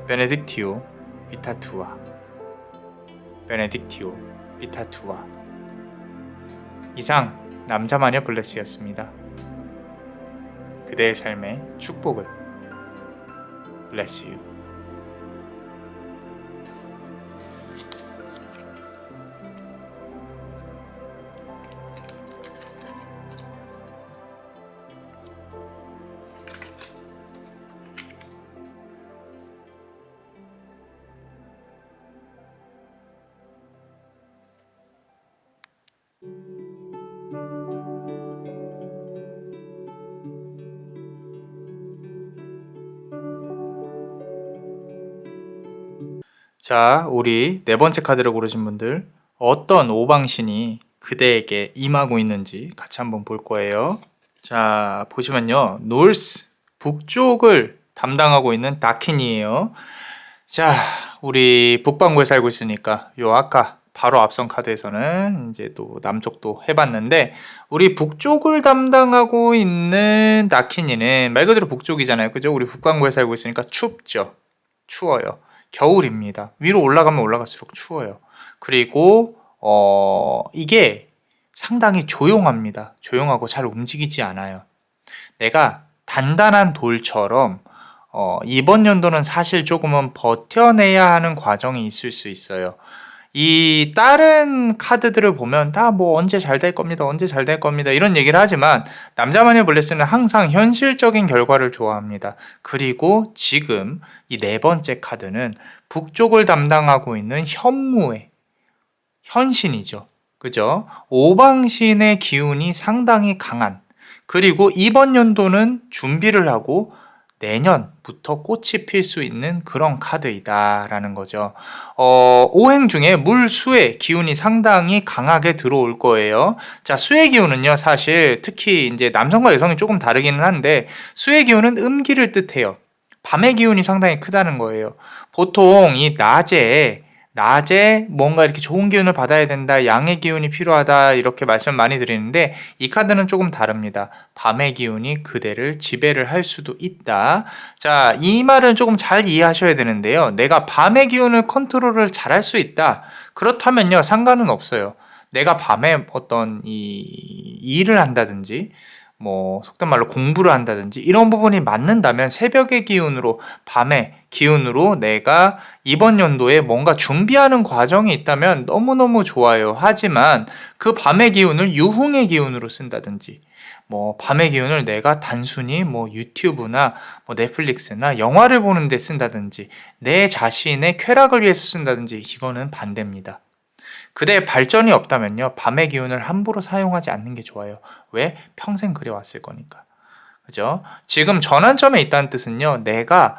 베네딕티오 비타투아, 베네딕티오 비타투아. 이상 남자마녀 블레스였습니다. 그대의 삶의 축복을 Bless you. 자, 우리 네 번째 카드를 고르신 분들 어떤 오방신이 그대에게 임하고 있는지 같이 한번 볼 거예요. 자, 보시면요. 노스, 북쪽을 담당하고 있는 다킨이에요. 자, 우리 북반구에 살고 있으니까 요 아까 바로 앞선 카드에서는 이제 또 남쪽도 해봤는데 우리 북쪽을 담당하고 있는 다키니는 말 그대로 북쪽이잖아요. 그죠? 우리 북반구에 살고 있으니까 춥죠. 추워요. 겨울입니다. 위로 올라가면 올라갈수록 추워요. 그리고 이게 상당히 조용합니다. 조용하고 잘 움직이지 않아요. 내가 단단한 돌처럼 이번 연도는 사실 조금은 버텨내야 하는 과정이 있을 수 있어요. 이 다른 카드들을 보면 다 뭐 언제 잘 될 겁니다. 언제 잘 될 겁니다. 이런 얘기를 하지만 남자마녀 블레스는 항상 현실적인 결과를 좋아합니다. 그리고 지금 이 네 번째 카드는 북쪽을 담당하고 있는 현무의 현신이죠. 그죠? 오방신의 기운이 상당히 강한, 그리고 이번 연도는 준비를 하고 내년부터 꽃이 필 수 있는 그런 카드이다라는 거죠. 오행 중에 물, 수의 기운이 상당히 강하게 들어올 거예요. 자, 수의 기운은요, 사실 특히 이제 남성과 여성이 조금 다르기는 한데 수의 기운은 음기를 뜻해요. 밤의 기운이 상당히 크다는 거예요. 보통 이 낮에 뭔가 이렇게 좋은 기운을 받아야 된다, 양의 기운이 필요하다, 이렇게 말씀을 많이 드리는데 이 카드는 조금 다릅니다. 밤의 기운이 그대를 지배를 할 수도 있다. 자, 이 말을 조금 잘 이해하셔야 되는데요. 내가 밤의 기운을 컨트롤을 잘 할 수 있다. 그렇다면요, 상관은 없어요. 내가 밤에 어떤 일을 한다든지 뭐 속된 말로 공부를 한다든지 이런 부분이 맞는다면 새벽의 기운으로, 밤의 기운으로 내가 이번 연도에 뭔가 준비하는 과정이 있다면 너무너무 좋아요. 하지만 그 밤의 기운을 유흥의 기운으로 쓴다든지 뭐 밤의 기운을 내가 단순히 뭐 유튜브나 뭐 넷플릭스나 영화를 보는 데 쓴다든지 내 자신의 쾌락을 위해서 쓴다든지 이거는 반대입니다. 그대의 발전이 없다면요, 밤의 기운을 함부로 사용하지 않는 게 좋아요. 왜? 평생 그래왔을 거니까. 그죠? 지금 전환점에 있다는 뜻은요, 내가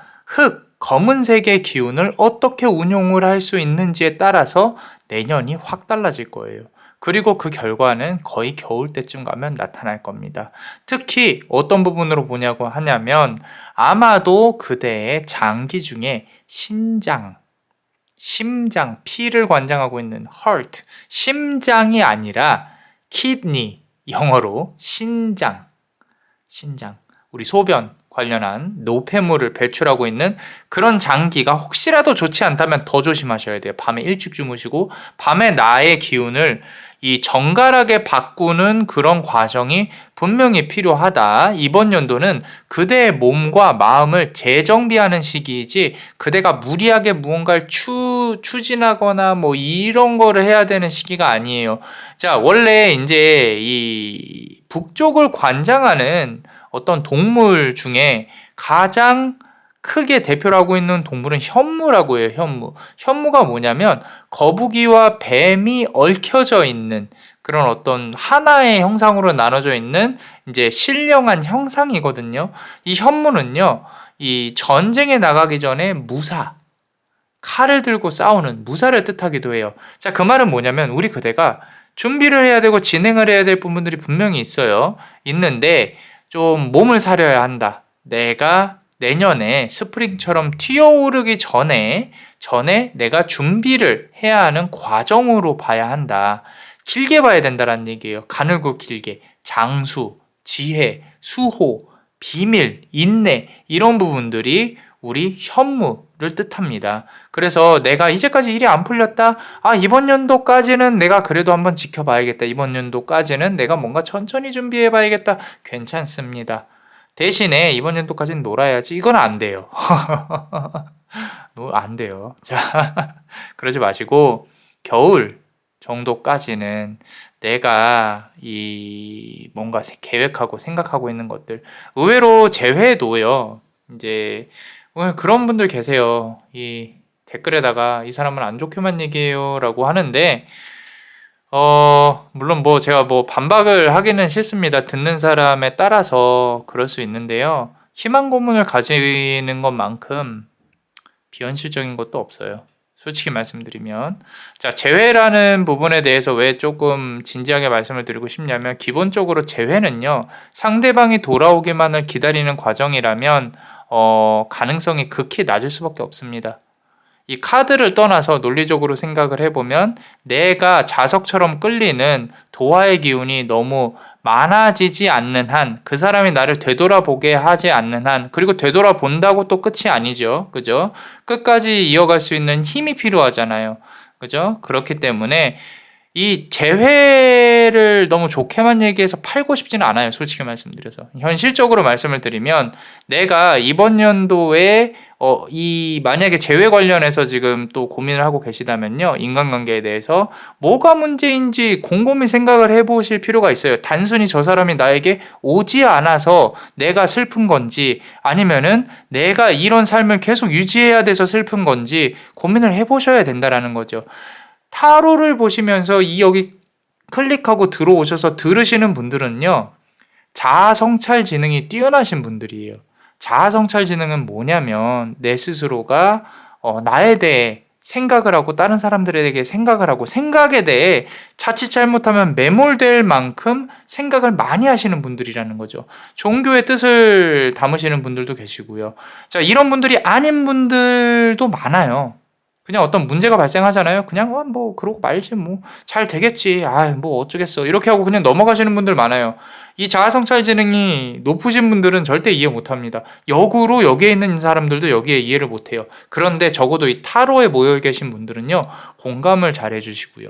검은색의 기운을 어떻게 운용을 할 수 있는지에 따라서 내년이 확 달라질 거예요. 그리고 그 결과는 거의 겨울 때쯤 가면 나타날 겁니다. 특히 어떤 부분으로 보냐고 하냐면 아마도 그대의 장기 중에 신장, 심장, 피를 관장하고 있는 heart, 심장이 아니라 kidney, 영어로 신장, 우리 소변 관련한 노폐물을 배출하고 있는 그런 장기가 혹시라도 좋지 않다면 더 조심하셔야 돼요. 밤에 일찍 주무시고 밤에 나의 기운을 이 정갈하게 바꾸는 그런 과정이 분명히 필요하다. 이번 연도는 그대의 몸과 마음을 재정비하는 시기이지 그대가 무리하게 무언가를 추진하거나 뭐 이런 거를 해야 되는 시기가 아니에요. 자, 원래 이제 이 북쪽을 관장하는 어떤 동물 중에 가장 크게 대표를 하고 있는 동물은 현무라고 해요. 현무가 뭐냐면 거북이와 뱀이 얽혀져 있는 그런 어떤 하나의 형상으로 나눠져 있는 이제 신령한 형상이거든요. 이 현무는요, 이 전쟁에 나가기 전에 무사, 칼을 들고 싸우는 무사를 뜻하기도 해요. 자, 그 말은 뭐냐면 우리 그대가 준비를 해야 되고 진행을 해야 될 부분들이 분명히 있는데 좀 몸을 사려야 한다. 내가 내년에 스프링처럼 튀어오르기 전에 내가 준비를 해야 하는 과정으로 봐야 한다. 길게 봐야 된다는 얘기예요. 가늘고 길게. 장수, 지혜, 수호, 비밀, 인내 이런 부분들이 우리 현무를 뜻합니다. 그래서 내가 이제까지 일이 안 풀렸다. 이번 연도까지는 내가 그래도 한번 지켜봐야겠다. 이번 연도까지는 내가 뭔가 천천히 준비해봐야겠다. 괜찮습니다. 대신에 이번 연도까지는 놀아야지. 이건 안 돼요. 안 돼요. 자, 그러지 마시고 겨울 정도까지는 내가 이 뭔가 계획하고 생각하고 있는 것들 의외로 제외도요. 이제 그런 분들 계세요. 이 댓글에다가 이 사람은 안 좋게만 얘기해요라고 하는데 물론 뭐 제가 뭐 반박을 하기는 싫습니다. 듣는 사람에 따라서 그럴 수 있는데요. 희망 고문을 가지는 것만큼 비현실적인 것도 없어요. 솔직히 말씀드리면. 자, 재회라는 부분에 대해서 왜 조금 진지하게 말씀을 드리고 싶냐면 기본적으로 재회는요. 상대방이 돌아오기만을 기다리는 과정이라면 가능성이 극히 낮을 수밖에 없습니다. 이 카드를 떠나서 논리적으로 생각을 해보면 내가 자석처럼 끌리는 도화의 기운이 너무 많아지지 않는 한, 그 사람이 나를 되돌아보게 하지 않는 한, 그리고 되돌아본다고 또 끝이 아니죠. 그죠? 끝까지 이어갈 수 있는 힘이 필요하잖아요. 그죠? 그렇기 때문에 이 재회를 너무 좋게만 얘기해서 팔고 싶지는 않아요. 솔직히 말씀드려서. 현실적으로 말씀을 드리면 내가 이번 연도에 이 만약에 재회 관련해서 지금 또 고민을 하고 계시다면요. 인간관계에 대해서 뭐가 문제인지 곰곰이 생각을 해보실 필요가 있어요. 단순히 저 사람이 나에게 오지 않아서 내가 슬픈 건지 아니면은 내가 이런 삶을 계속 유지해야 돼서 슬픈 건지 고민을 해보셔야 된다라는 거죠. 타로를 보시면서 여기 클릭하고 들어오셔서 들으시는 분들은요. 자아성찰 지능이 뛰어나신 분들이에요. 자아성찰 지능은 뭐냐면 내 스스로가 나에 대해 생각을 하고 다른 사람들에게 생각을 하고 생각에 대해 자칫 잘못하면 매몰될 만큼 생각을 많이 하시는 분들이라는 거죠. 종교의 뜻을 담으시는 분들도 계시고요. 자, 이런 분들이 아닌 분들도 많아요. 그냥 어떤 문제가 발생하잖아요. 그냥 뭐 그러고 말지 뭐 잘 되겠지. 뭐 어쩌겠어. 이렇게 하고 그냥 넘어가시는 분들 많아요. 이 자아성찰 지능이 높으신 분들은 절대 이해 못합니다. 역으로 여기에 있는 사람들도 여기에 이해를 못해요. 그런데 적어도 이 타로에 모여 계신 분들은요. 공감을 잘 해주시고요.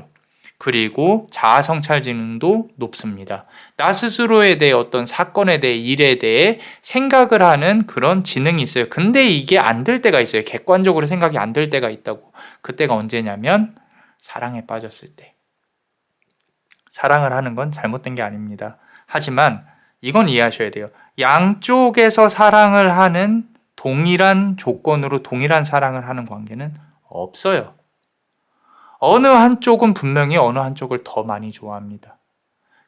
그리고 자아성찰 지능도 높습니다. 나 스스로에 대해 어떤 사건에 대해 일에 대해 생각을 하는 그런 지능이 있어요. 근데 이게 안 될 때가 있어요. 객관적으로 생각이 안 될 때가 있다고. 그때가 언제냐면 사랑에 빠졌을 때. 사랑을 하는 건 잘못된 게 아닙니다. 하지만 이건 이해하셔야 돼요. 양쪽에서 사랑을 하는 동일한 조건으로 동일한 사랑을 하는 관계는 없어요. 어느 한쪽은 분명히 어느 한쪽을 더 많이 좋아합니다.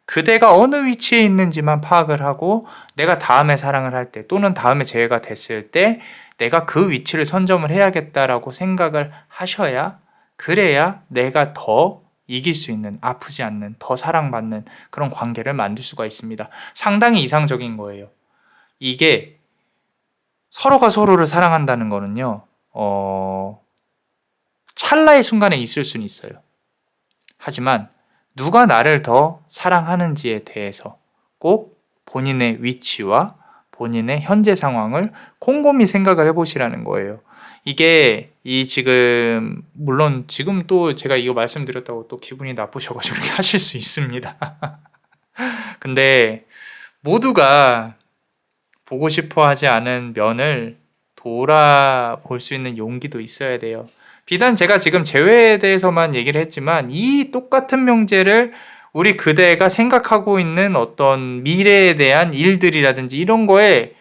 그대가 어느 위치에 있는지만 파악을 하고 내가 다음에 사랑을 할 때 또는 다음에 재회가 됐을 때 내가 그 위치를 선점을 해야겠다라고 생각을 하셔야 그래야 내가 더 이길 수 있는 아프지 않는 더 사랑받는 그런 관계를 만들 수가 있습니다. 상당히 이상적인 거예요. 이게 서로가 서로를 사랑한다는 거는요. 찰나의 순간에 있을 수는 있어요. 하지만 누가 나를 더 사랑하는지에 대해서 꼭 본인의 위치와 본인의 현재 상황을 곰곰이 생각을 해보시라는 거예요. 이게 지금 물론 지금 또 제가 이거 말씀드렸다고 또 기분이 나쁘셔가지고 이렇게 하실 수 있습니다. 근데 모두가 보고 싶어 하지 않은 면을 돌아볼 수 있는 용기도 있어야 돼요. 비단 제가 지금 재회에 대해서만 얘기를 했지만 이 똑같은 명제를 우리 그대가 생각하고 있는 어떤 미래에 대한 일들이라든지 이런 거에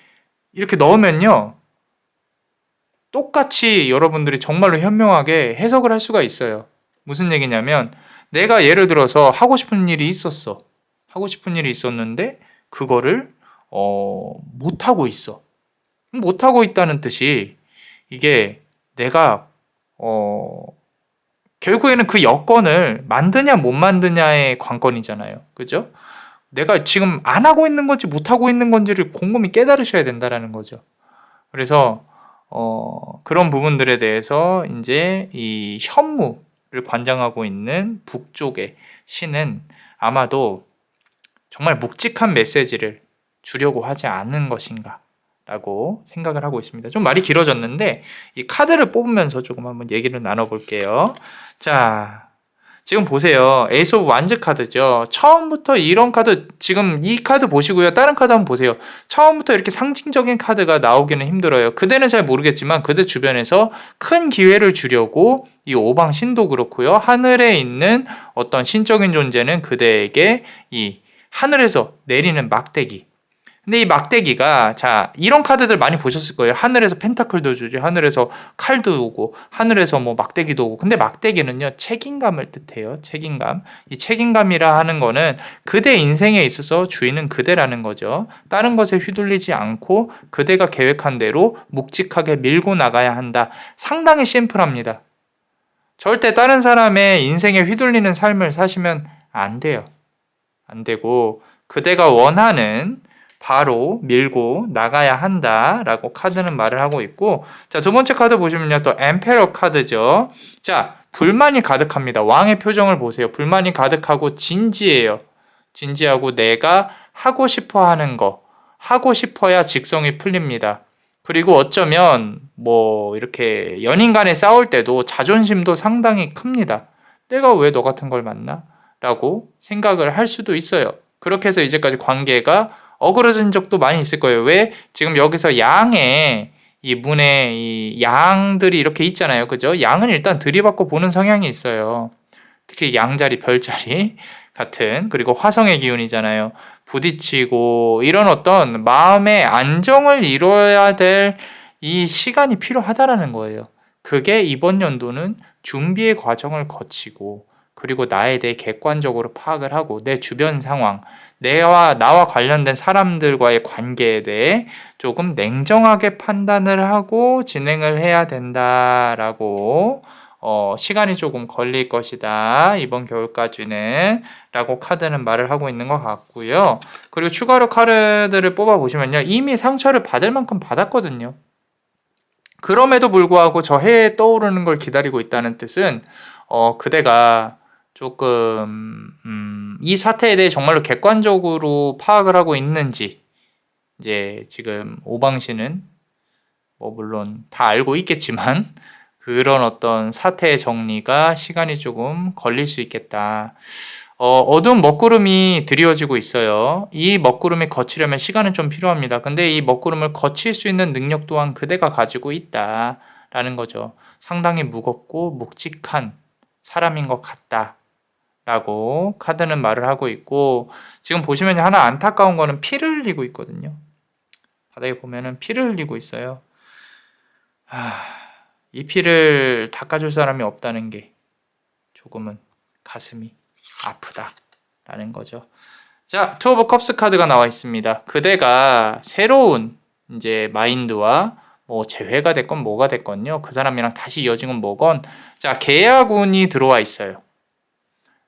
이렇게 넣으면요, 똑같이 여러분들이 정말로 현명하게 해석을 할 수가 있어요. 무슨 얘기냐면 내가 예를 들어서 하고 싶은 일이 있었어. 하고 싶은 일이 있었는데 그거를 못하고 있어. 못하고 있다는 뜻이 이게 내가 결국에는 그 여건을 만드냐 못 만드냐의 관건이잖아요. 그죠? 내가 지금 안 하고 있는 건지 못 하고 있는 건지를 곰곰이 깨달으셔야 된다는 거죠. 그래서 그런 부분들에 대해서 이제 이 현무를 관장하고 있는 북쪽의 신은 아마도 정말 묵직한 메시지를 주려고 하지 않은 것인가 라고 생각을 하고 있습니다. 좀 말이 길어졌는데 이 카드를 뽑으면서 조금 한번 얘기를 나눠볼게요. 자, 지금 보세요. 에이스 오브 완즈 카드죠. 처음부터 이런 카드, 지금 이 카드 보시고요. 다른 카드 한번 보세요. 처음부터 이렇게 상징적인 카드가 나오기는 힘들어요. 그대는 잘 모르겠지만 그대 주변에서 큰 기회를 주려고 이 오방 신도 그렇고요. 하늘에 있는 어떤 신적인 존재는 그대에게 이 하늘에서 내리는 막대기. 근데 이 막대기가, 자, 이런 카드들 많이 보셨을 거예요. 하늘에서 펜타클도 주지, 하늘에서 칼도 오고, 하늘에서 뭐 막대기도 오고. 근데 막대기는요, 책임감을 뜻해요. 책임감. 이 책임감이라 하는 거는 그대 인생에 있어서 주인은 그대라는 거죠. 다른 것에 휘둘리지 않고 그대가 계획한 대로 묵직하게 밀고 나가야 한다. 상당히 심플합니다. 절대 다른 사람의 인생에 휘둘리는 삶을 사시면 안 돼요. 안 되고, 그대가 원하는 바로 밀고 나가야 한다라고 카드는 말을 하고 있고, 자, 두 번째 카드 보시면요, 또 엠페러 카드죠. 자, 불만이 가득합니다. 왕의 표정을 보세요. 불만이 가득하고 진지해요. 진지하고 내가 하고 싶어 하는 거, 하고 싶어야 직성이 풀립니다. 그리고 어쩌면 뭐 이렇게 연인 간에 싸울 때도 자존심도 상당히 큽니다. 내가 왜 너 같은 걸 만나? 라고 생각을 할 수도 있어요. 그렇게 해서 이제까지 관계가 어그러진 적도 많이 있을 거예요. 왜? 지금 여기서 양의 이 문에 이 양들이 이렇게 있잖아요. 그죠? 양은 일단 들이받고 보는 성향이 있어요. 특히 양자리, 별자리 같은, 그리고 화성의 기운이잖아요. 부딪히고 이런 어떤 마음의 안정을 이뤄야 될 이 시간이 필요하다라는 거예요. 그게 이번 연도는 준비의 과정을 거치고, 그리고 나에 대해 객관적으로 파악을 하고 내 주변 상황, 나와 관련된 사람들과의 관계에 대해 조금 냉정하게 판단을 하고 진행을 해야 된다라고 시간이 조금 걸릴 것이다. 이번 겨울까지는 라고 카드는 말을 하고 있는 것 같고요. 그리고 추가로 카드를 뽑아보시면요. 이미 상처를 받을 만큼 받았거든요. 그럼에도 불구하고 저 해에 떠오르는 걸 기다리고 있다는 뜻은 그대가 조금 이 사태에 대해 정말로 객관적으로 파악을 하고 있는지, 이제 지금 오방신은 뭐 물론 다 알고 있겠지만 그런 어떤 사태의 정리가 시간이 조금 걸릴 수 있겠다. 어두운 먹구름이 드리워지고 있어요. 이 먹구름이 거치려면 시간은 좀 필요합니다. 근데 이 먹구름을 거칠 수 있는 능력 또한 그대가 가지고 있다라는 거죠. 상당히 무겁고 묵직한 사람인 것 같다 라고 카드는 말을 하고 있고, 지금 보시면 하나 안타까운 거는 피를 흘리고 있거든요. 바닥에 보면은 피를 흘리고 있어요. 이 피를 닦아줄 사람이 없다는 게 조금은 가슴이 아프다라는 거죠. 자, 투 오브 컵스 카드가 나와 있습니다. 그대가 새로운 이제 마인드와 뭐 재회가 됐건 뭐가 됐건요, 그 사람이랑 다시 이어진 건 뭐건, 자, 계약운이 들어와 있어요.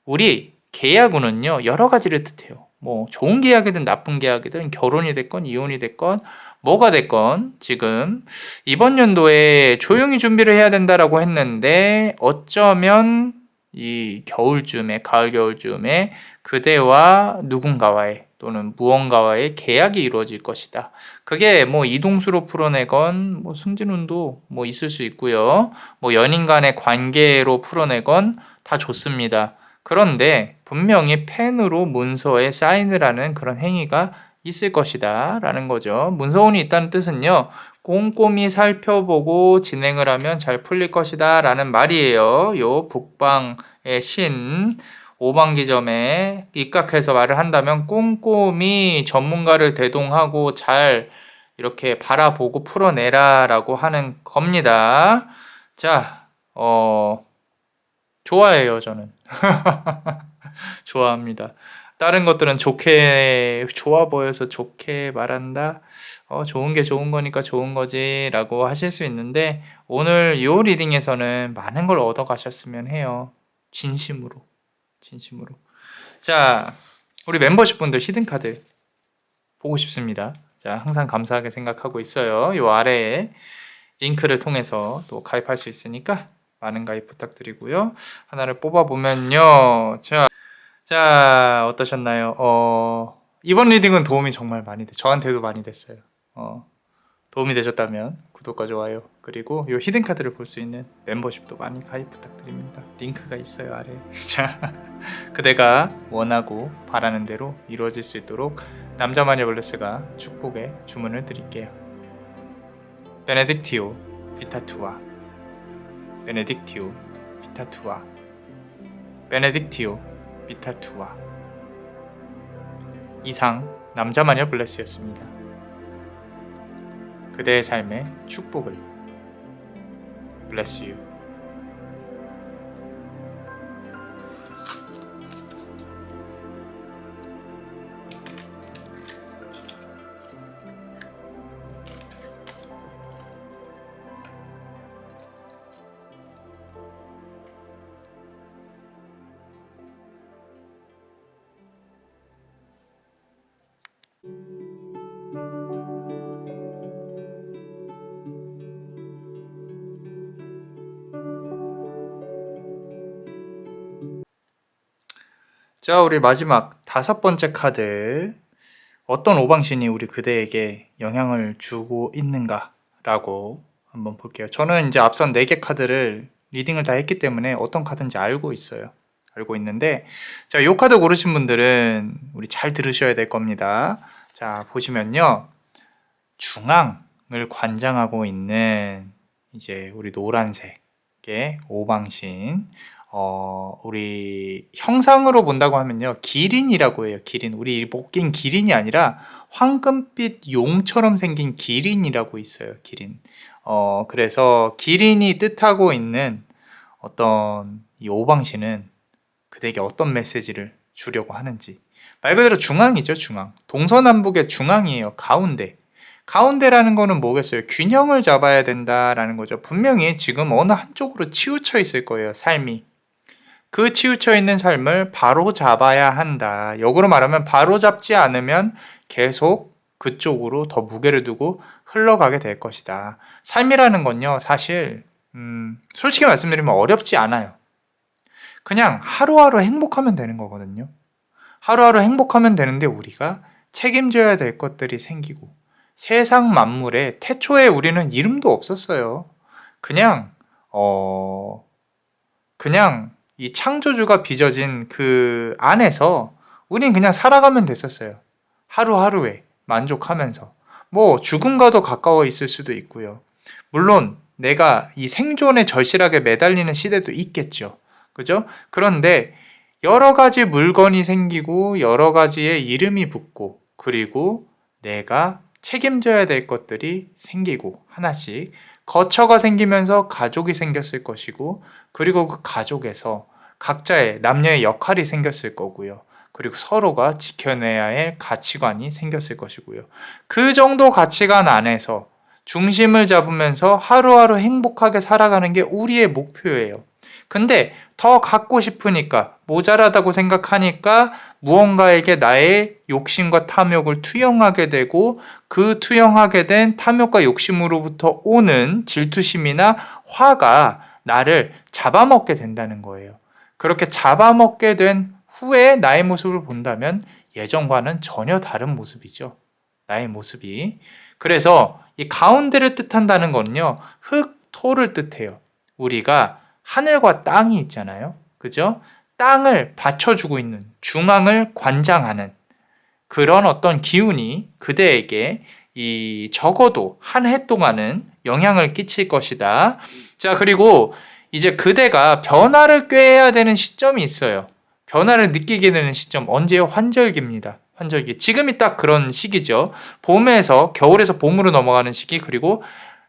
우리 계약운은요, 여러 가지를 뜻해요. 뭐 좋은 계약이든 나쁜 계약이든 결혼이 됐건 이혼이 됐건 뭐가 됐건 지금 이번 연도에 조용히 준비를 해야 된다라고 했는데 어쩌면 이 겨울쯤에 가을 겨울쯤에 그대와 누군가와의 또는 무언가와의 계약이 이루어질 것이다. 그게 뭐 이동수로 풀어내건 뭐 승진운도 뭐 있을 수 있고요. 뭐 연인 간의 관계로 풀어내건 다 좋습니다. 그런데 분명히 펜으로 문서에 사인을 하는 그런 행위가 있을 것이다 라는 거죠. 문서운이 있다는 뜻은요, 꼼꼼히 살펴보고 진행을 하면 잘 풀릴 것이다 라는 말이에요. 요 북방의 신 오방기점에 입각해서 말을 한다면 꼼꼼히 전문가를 대동하고 잘 이렇게 바라보고 풀어내라 라고 하는 겁니다. 자, 좋아해요, 저는. 좋아합니다. 다른 것들은 좋아 보여서 좋게 말한다. 좋은 게 좋은 거니까 좋은 거지 라고 하실 수 있는데, 오늘 이 리딩에서는 많은 걸 얻어 가셨으면 해요. 진심으로. 자, 우리 멤버십 분들 히든카드 보고 싶습니다. 자, 항상 감사하게 생각하고 있어요. 이 아래에 링크를 통해서 또 가입할 수 있으니까 많은 가입 부탁드리고요. 하나를 뽑아보면요. 자, 어떠셨나요? 이번 리딩은 도움이 정말 많이 저한테도 많이 됐어요. 도움이 되셨다면 구독과 좋아요, 그리고 이 히든카드를 볼 수 있는 멤버십도 많이 가입 부탁드립니다. 링크가 있어요, 아래에. 자, 그대가 원하고 바라는 대로 이루어질 수 있도록 남자마녀 블레스가 축복의 주문을 드릴게요. 베네딕티오 비타투아, 베네딕티오 비타투아, 베네딕티오 비타투아. 이상 남자마녀 블레스였습니다. 그대의 삶의 축복을. Bless you. 자, 우리 마지막 5번째 카드. 어떤 오방신이 우리 그대에게 영향을 주고 있는가라고 한번 볼게요. 저는 이제 앞선 4개 카드를 리딩을 다 했기 때문에 어떤 카드인지 알고 있어요. 알고 있는데, 자, 요 카드 고르신 분들은 우리 잘 들으셔야 될 겁니다. 자, 보시면요, 중앙을 관장하고 있는 이제 우리 노란색의 오방신, 우리 형상으로 본다고 하면요, 기린이라고 해요. 기린. 우리 목긴 기린이 아니라 황금빛 용처럼 생긴 기린이라고 있어요. 기린. 그래서 기린이 뜻하고 있는 어떤 이 오방신은 그대에게 어떤 메시지를 주려고 하는지. 말 그대로 중앙이죠, 중앙. 동서남북의 중앙이에요. 가운데라는 거는 뭐겠어요? 균형을 잡아야 된다라는 거죠. 분명히 지금 어느 한쪽으로 치우쳐 있을 거예요, 삶이. 그 치우쳐 있는 삶을 바로 잡아야 한다. 역으로 말하면 바로 잡지 않으면 계속 그쪽으로 더 무게를 두고 흘러가게 될 것이다. 삶이라는 건요, 사실 솔직히 말씀드리면 어렵지 않아요. 그냥 하루하루 행복하면 되는 거거든요. 하루하루 행복하면 되는데 우리가 책임져야 될 것들이 생기고, 세상 만물에 태초에 우리는 이름도 없었어요. 그냥 이 창조주가 빚어진 그 안에서 우린 그냥 살아가면 됐었어요. 하루하루에 만족하면서. 뭐 죽음과도 가까워 있을 수도 있고요. 물론 내가 이 생존에 절실하게 매달리는 시대도 있겠죠. 그죠? 그런데 여러 가지 물건이 생기고 여러 가지의 이름이 붙고, 그리고 내가 책임져야 될 것들이 생기고, 하나씩 거처가 생기면서 가족이 생겼을 것이고, 그리고 그 가족에서 각자의 남녀의 역할이 생겼을 거고요. 그리고 서로가 지켜내야 할 가치관이 생겼을 것이고요. 그 정도 가치관 안에서 중심을 잡으면서 하루하루 행복하게 살아가는 게 우리의 목표예요. 근데 더 갖고 싶으니까, 모자라다고 생각하니까 무언가에게 나의 욕심과 탐욕을 투영하게 되고 그 투영하게 된 탐욕과 욕심으로부터 오는 질투심이나 화가 나를 잡아먹게 된다는 거예요. 그렇게 잡아먹게 된 후에 나의 모습을 본다면 예전과는 전혀 다른 모습이죠. 나의 모습이. 그래서 이 가운데를 뜻한다는 건요, 흙, 토를 뜻해요. 우리가 하늘과 땅이 있잖아요. 그죠? 땅을 받쳐주고 있는, 중앙을 관장하는 그런 어떤 기운이 그대에게 적어도 한 해 동안은 영향을 끼칠 것이다. 자, 그리고 이제 그대가 변화를 꾀해야 되는 시점이 있어요. 변화를 느끼게 되는 시점, 언제요? 환절기입니다. 환절기. 지금이 딱 그런 시기죠. 봄에서, 겨울에서 봄으로 넘어가는 시기, 그리고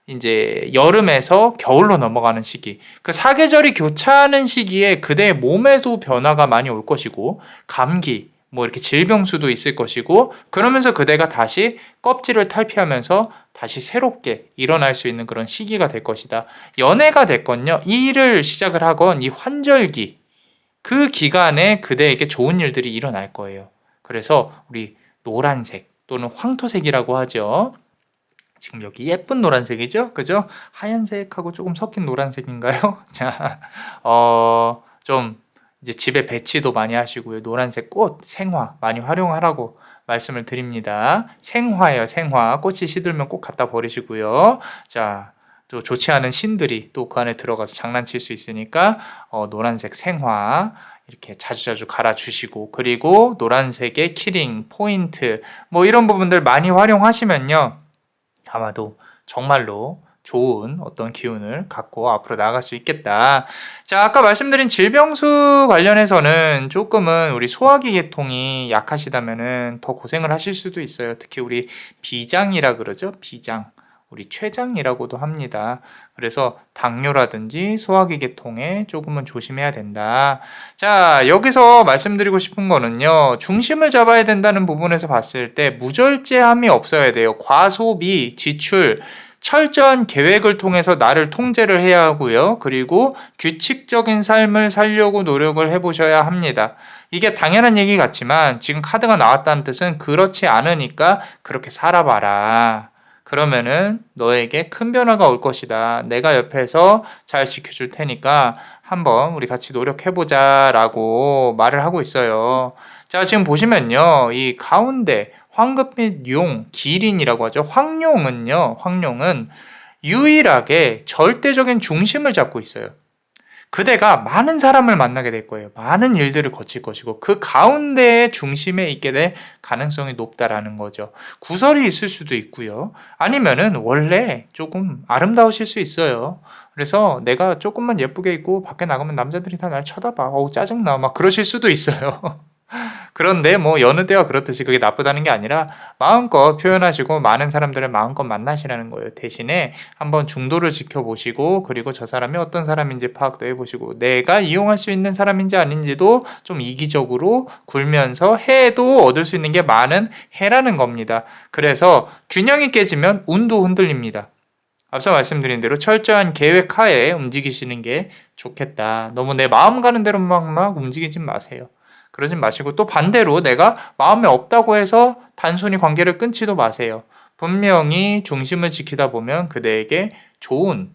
이제 여름에서 겨울로 넘어가는 시기. 그 사계절이 교차하는 시기에 그대의 몸에도 변화가 많이 올 것이고, 감기, 뭐 이렇게 질병수도 있을 것이고, 그러면서 그대가 다시 껍질을 탈피하면서 다시 새롭게 일어날 수 있는 그런 시기가 될 것이다. 연애가 됐건요, 이 일을 시작을 하건 이 환절기, 그 기간에 그대에게 좋은 일들이 일어날 거예요. 그래서 우리 노란색 또는 황토색이라고 하죠. 지금 여기 예쁜 노란색이죠? 그죠? 하얀색하고 조금 섞인 노란색인가요? 자, 좀 이제 집에 배치도 많이 하시고요. 노란색 꽃, 생화 많이 활용하라고 말씀을 드립니다. 생화예요, 생화. 꽃이 시들면 꼭 갖다 버리시고요. 자, 또 좋지 않은 신들이 또 그 안에 들어가서 장난칠 수 있으니까 노란색 생화 이렇게 자주자주 갈아주시고, 그리고 노란색의 키링, 포인트 뭐 이런 부분들 많이 활용하시면요, 아마도 정말로 좋은 어떤 기운을 갖고 앞으로 나아갈 수 있겠다. 자, 아까 말씀드린 질병수 관련해서는 조금은 우리 소화기 계통이 약하시다면은 더 고생을 하실 수도 있어요. 특히 우리 비장이라 그러죠. 비장. 우리 췌장이라고도 합니다. 그래서 당뇨라든지 소화기 계통에 조금은 조심해야 된다. 자, 여기서 말씀드리고 싶은 거는요, 중심을 잡아야 된다는 부분에서 봤을 때 무절제함이 없어야 돼요. 과소비, 지출, 철저한 계획을 통해서 나를 통제를 해야 하고요. 그리고 규칙적인 삶을 살려고 노력을 해보셔야 합니다. 이게 당연한 얘기 같지만 지금 카드가 나왔다는 뜻은 그렇지 않으니까 그렇게 살아봐라. 그러면은 너에게 큰 변화가 올 것이다. 내가 옆에서 잘 지켜줄 테니까 한번 우리 같이 노력해보자 라고 말을 하고 있어요. 자, 지금 보시면요, 이 가운데 황금 및 용, 기린이라고 하죠. 황룡은 유일하게 절대적인 중심을 잡고 있어요. 그대가 많은 사람을 만나게 될 거예요. 많은 일들을 거칠 것이고 그 가운데의 중심에 있게 될 가능성이 높다라는 거죠. 구설이 있을 수도 있고요. 아니면은 원래 조금 아름다우실 수 있어요. 그래서 내가 조금만 예쁘게 입고 밖에 나가면 남자들이 다 날 쳐다봐. 어우, 짜증나. 막 그러실 수도 있어요. 그런데 뭐 여느 때와 그렇듯이 그게 나쁘다는 게 아니라 마음껏 표현하시고 많은 사람들을 마음껏 만나시라는 거예요. 대신에 한번 중도를 지켜보시고, 그리고 저 사람이 어떤 사람인지 파악도 해보시고 내가 이용할 수 있는 사람인지 아닌지도 좀 이기적으로 굴면서 해도 얻을 수 있는 게 많은 해라는 겁니다. 그래서 균형이 깨지면 운도 흔들립니다. 앞서 말씀드린 대로 철저한 계획 하에 움직이시는 게 좋겠다. 너무 내 마음 가는 대로 막 움직이지 마세요. 그러진 마시고, 또 반대로 내가 마음에 없다고 해서 단순히 관계를 끊지도 마세요. 분명히 중심을 지키다 보면 그대에게 좋은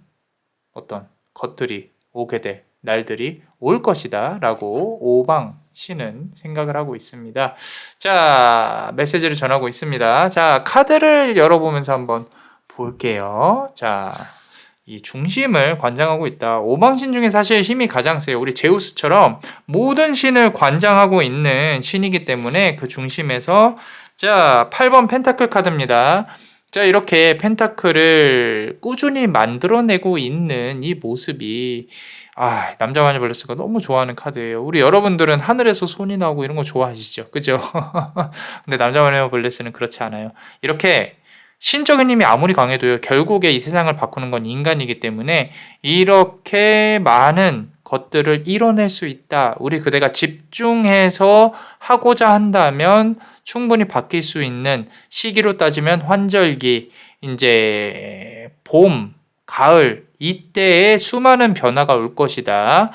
어떤 것들이 오게 될 날들이 올 것이다 라고 오방신은 생각을 하고 있습니다. 자, 메시지를 전하고 있습니다. 자, 카드를 열어보면서 한번 볼게요. 자, 이 중심을 관장하고 있다. 오방신 중에 사실 힘이 가장 세요. 우리 제우스처럼 모든 신을 관장하고 있는 신이기 때문에 그 중심에서, 자, 8번 펜타클 카드입니다. 자, 이렇게 펜타클을 꾸준히 만들어내고 있는 이 모습이, 남자 마녀블레스가 너무 좋아하는 카드예요. 우리 여러분들은 하늘에서 손이 나오고 이런 거 좋아하시죠? 그죠? 근데 남자 마녀블레스는 그렇지 않아요. 이렇게 신적인 힘이 아무리 강해도요, 결국에 이 세상을 바꾸는 건 인간이기 때문에 이렇게 많은 것들을 이뤄낼 수 있다. 우리 그대가 집중해서 하고자 한다면 충분히 바뀔 수 있는 시기로 따지면 환절기, 이제 봄, 가을, 이때에 수많은 변화가 올 것이다.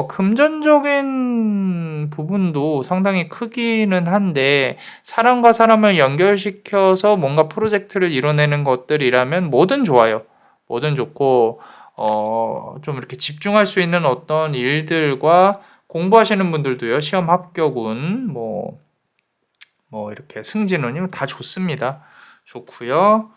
금전적인 부분도 상당히 크기는 한데 사람과 사람을 연결시켜서 뭔가 프로젝트를 이뤄내는 것들이라면 뭐든 좋아요. 뭐든 좋고 좀 이렇게 집중할 수 있는 어떤 일들과 공부하시는 분들도요. 시험 합격운 뭐 이렇게 승진운이 다 좋습니다. 좋고요.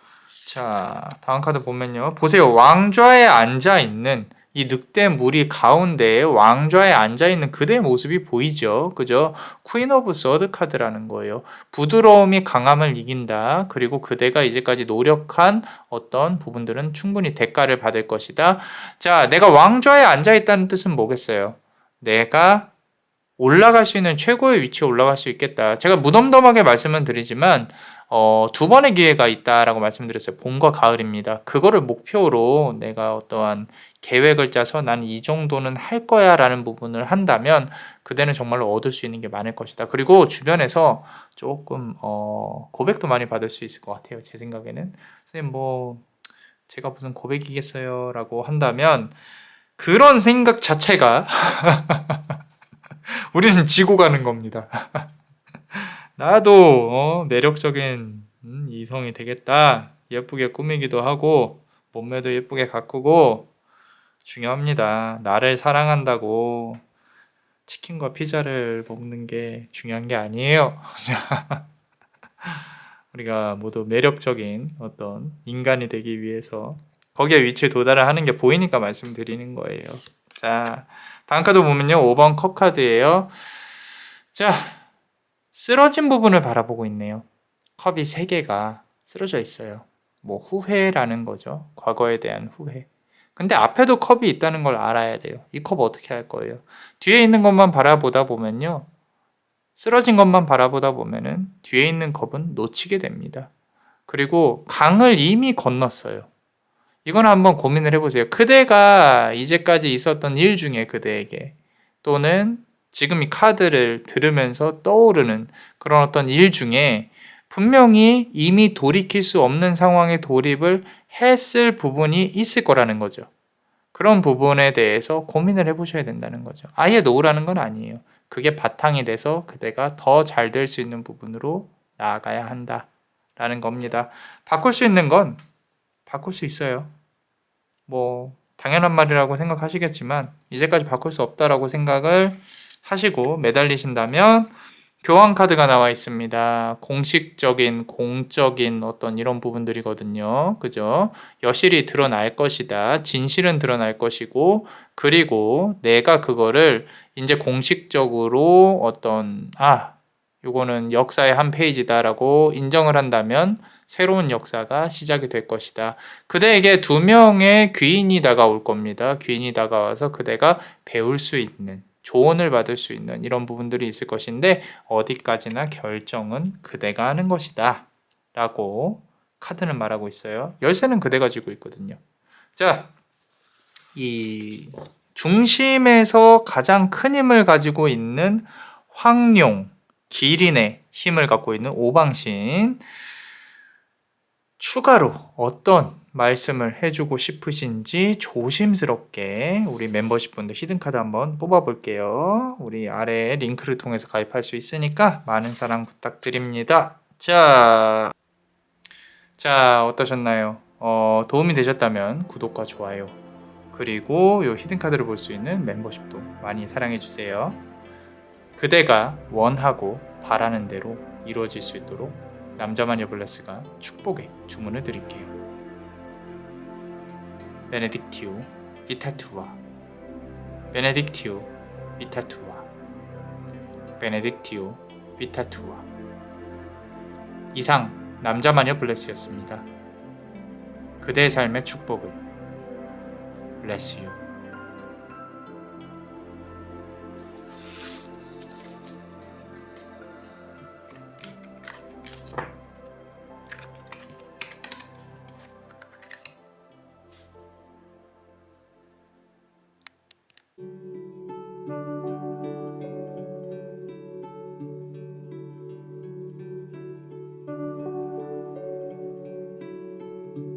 자, 다음 카드 보면요. 보세요. 왕좌에 앉아 있는 이 늑대 무리 가운데에 왕좌에 앉아 있는 그대의 모습이 보이죠. 그죠? 퀸 오브 서드 카드라는 거예요. 부드러움이 강함을 이긴다. 그리고 그대가 이제까지 노력한 어떤 부분들은 충분히 대가를 받을 것이다. 자, 내가 왕좌에 앉아 있다는 뜻은 뭐겠어요? 내가 올라갈 수 있는 최고의 위치에 올라갈 수 있겠다. 제가 무덤덤하게 말씀은 드리지만 두 번의 기회가 있다라고 말씀드렸어요. 봄과 가을입니다. 그거를 목표로 내가 어떠한 계획을 짜서 난 이 정도는 할 거야라는 부분을 한다면 그대는 정말로 얻을 수 있는 게 많을 것이다. 그리고 주변에서 조금 고백도 많이 받을 수 있을 것 같아요. 제 생각에는. 선생님 제가 무슨 고백이겠어요라고 한다면 그런 생각 자체가 우리는 지고 가는 겁니다. 나도 매력적인 이성이 되겠다. 예쁘게 꾸미기도 하고 몸매도 예쁘게 가꾸고 중요합니다. 나를 사랑한다고 치킨과 피자를 먹는 게 중요한 게 아니에요. 우리가 모두 매력적인 어떤 인간이 되기 위해서 거기에 위치에 도달을 하는 게 보이니까 말씀드리는 거예요. 자, 다음 카드 보면요. 5번 컵 카드예요. 자, 쓰러진 부분을 바라보고 있네요. 컵이 3개가 쓰러져 있어요. 후회라는 거죠. 과거에 대한 후회. 근데 앞에도 컵이 있다는 걸 알아야 돼요. 이 컵 어떻게 할 거예요? 뒤에 있는 것만 바라보다 보면요. 쓰러진 것만 바라보다 보면은 뒤에 있는 컵은 놓치게 됩니다. 그리고 강을 이미 건넜어요. 이건 한번 고민을 해보세요. 그대가 이제까지 있었던 일 중에 그대에게 또는 지금 이 카드를 들으면서 떠오르는 그런 어떤 일 중에 분명히 이미 돌이킬 수 없는 상황에 돌입을 했을 부분이 있을 거라는 거죠. 그런 부분에 대해서 고민을 해보셔야 된다는 거죠. 아예 놓으라는 건 아니에요. 그게 바탕이 돼서 그대가 더 잘 될 수 있는 부분으로 나아가야 한다라는 겁니다. 바꿀 수 있는 건 바꿀 수 있어요. 당연한 말이라고 생각하시겠지만 이제까지 바꿀 수 없다라고 생각을 하시고 매달리신다면 교환 카드가 나와 있습니다. 공식적인, 공적인 어떤 이런 부분들이거든요. 그죠? 여실히 드러날 것이다. 진실은 드러날 것이고, 그리고 내가 그거를 이제 공식적으로 요거는 역사의 한 페이지다라고 인정을 한다면 새로운 역사가 시작이 될 것이다. 그대에게 2명의 귀인이 다가올 겁니다. 귀인이 다가와서 그대가 배울 수 있는, 조언을 받을 수 있는 이런 부분들이 있을 것인데 어디까지나 결정은 그대가 하는 것이다 라고 카드는 말하고 있어요. 열쇠는 그대가 쥐고 있거든요. 자, 이 중심에서 가장 큰 힘을 가지고 있는 황룡, 기린의 힘을 갖고 있는 오방신, 추가로 어떤 말씀을 해주고 싶으신지 조심스럽게 우리 멤버십 분들 히든카드 한번 뽑아볼게요. 우리 아래 링크를 통해서 가입할 수 있으니까 많은 사랑 부탁드립니다. 자 어떠셨나요? 도움이 되셨다면 구독과 좋아요 그리고 요 히든카드를 볼 수 있는 멤버십도 많이 사랑해주세요. 그대가 원하고 바라는 대로 이루어질 수 있도록 남자마녀 블레스가 축복의 주문을 드릴게요. 베네딕티오 비타투아, 베네딕티오 비타투아, 베네딕티오 비타투아. 이상 남자마녀 블레스였습니다. 그대의 삶의 축복을. Bless you.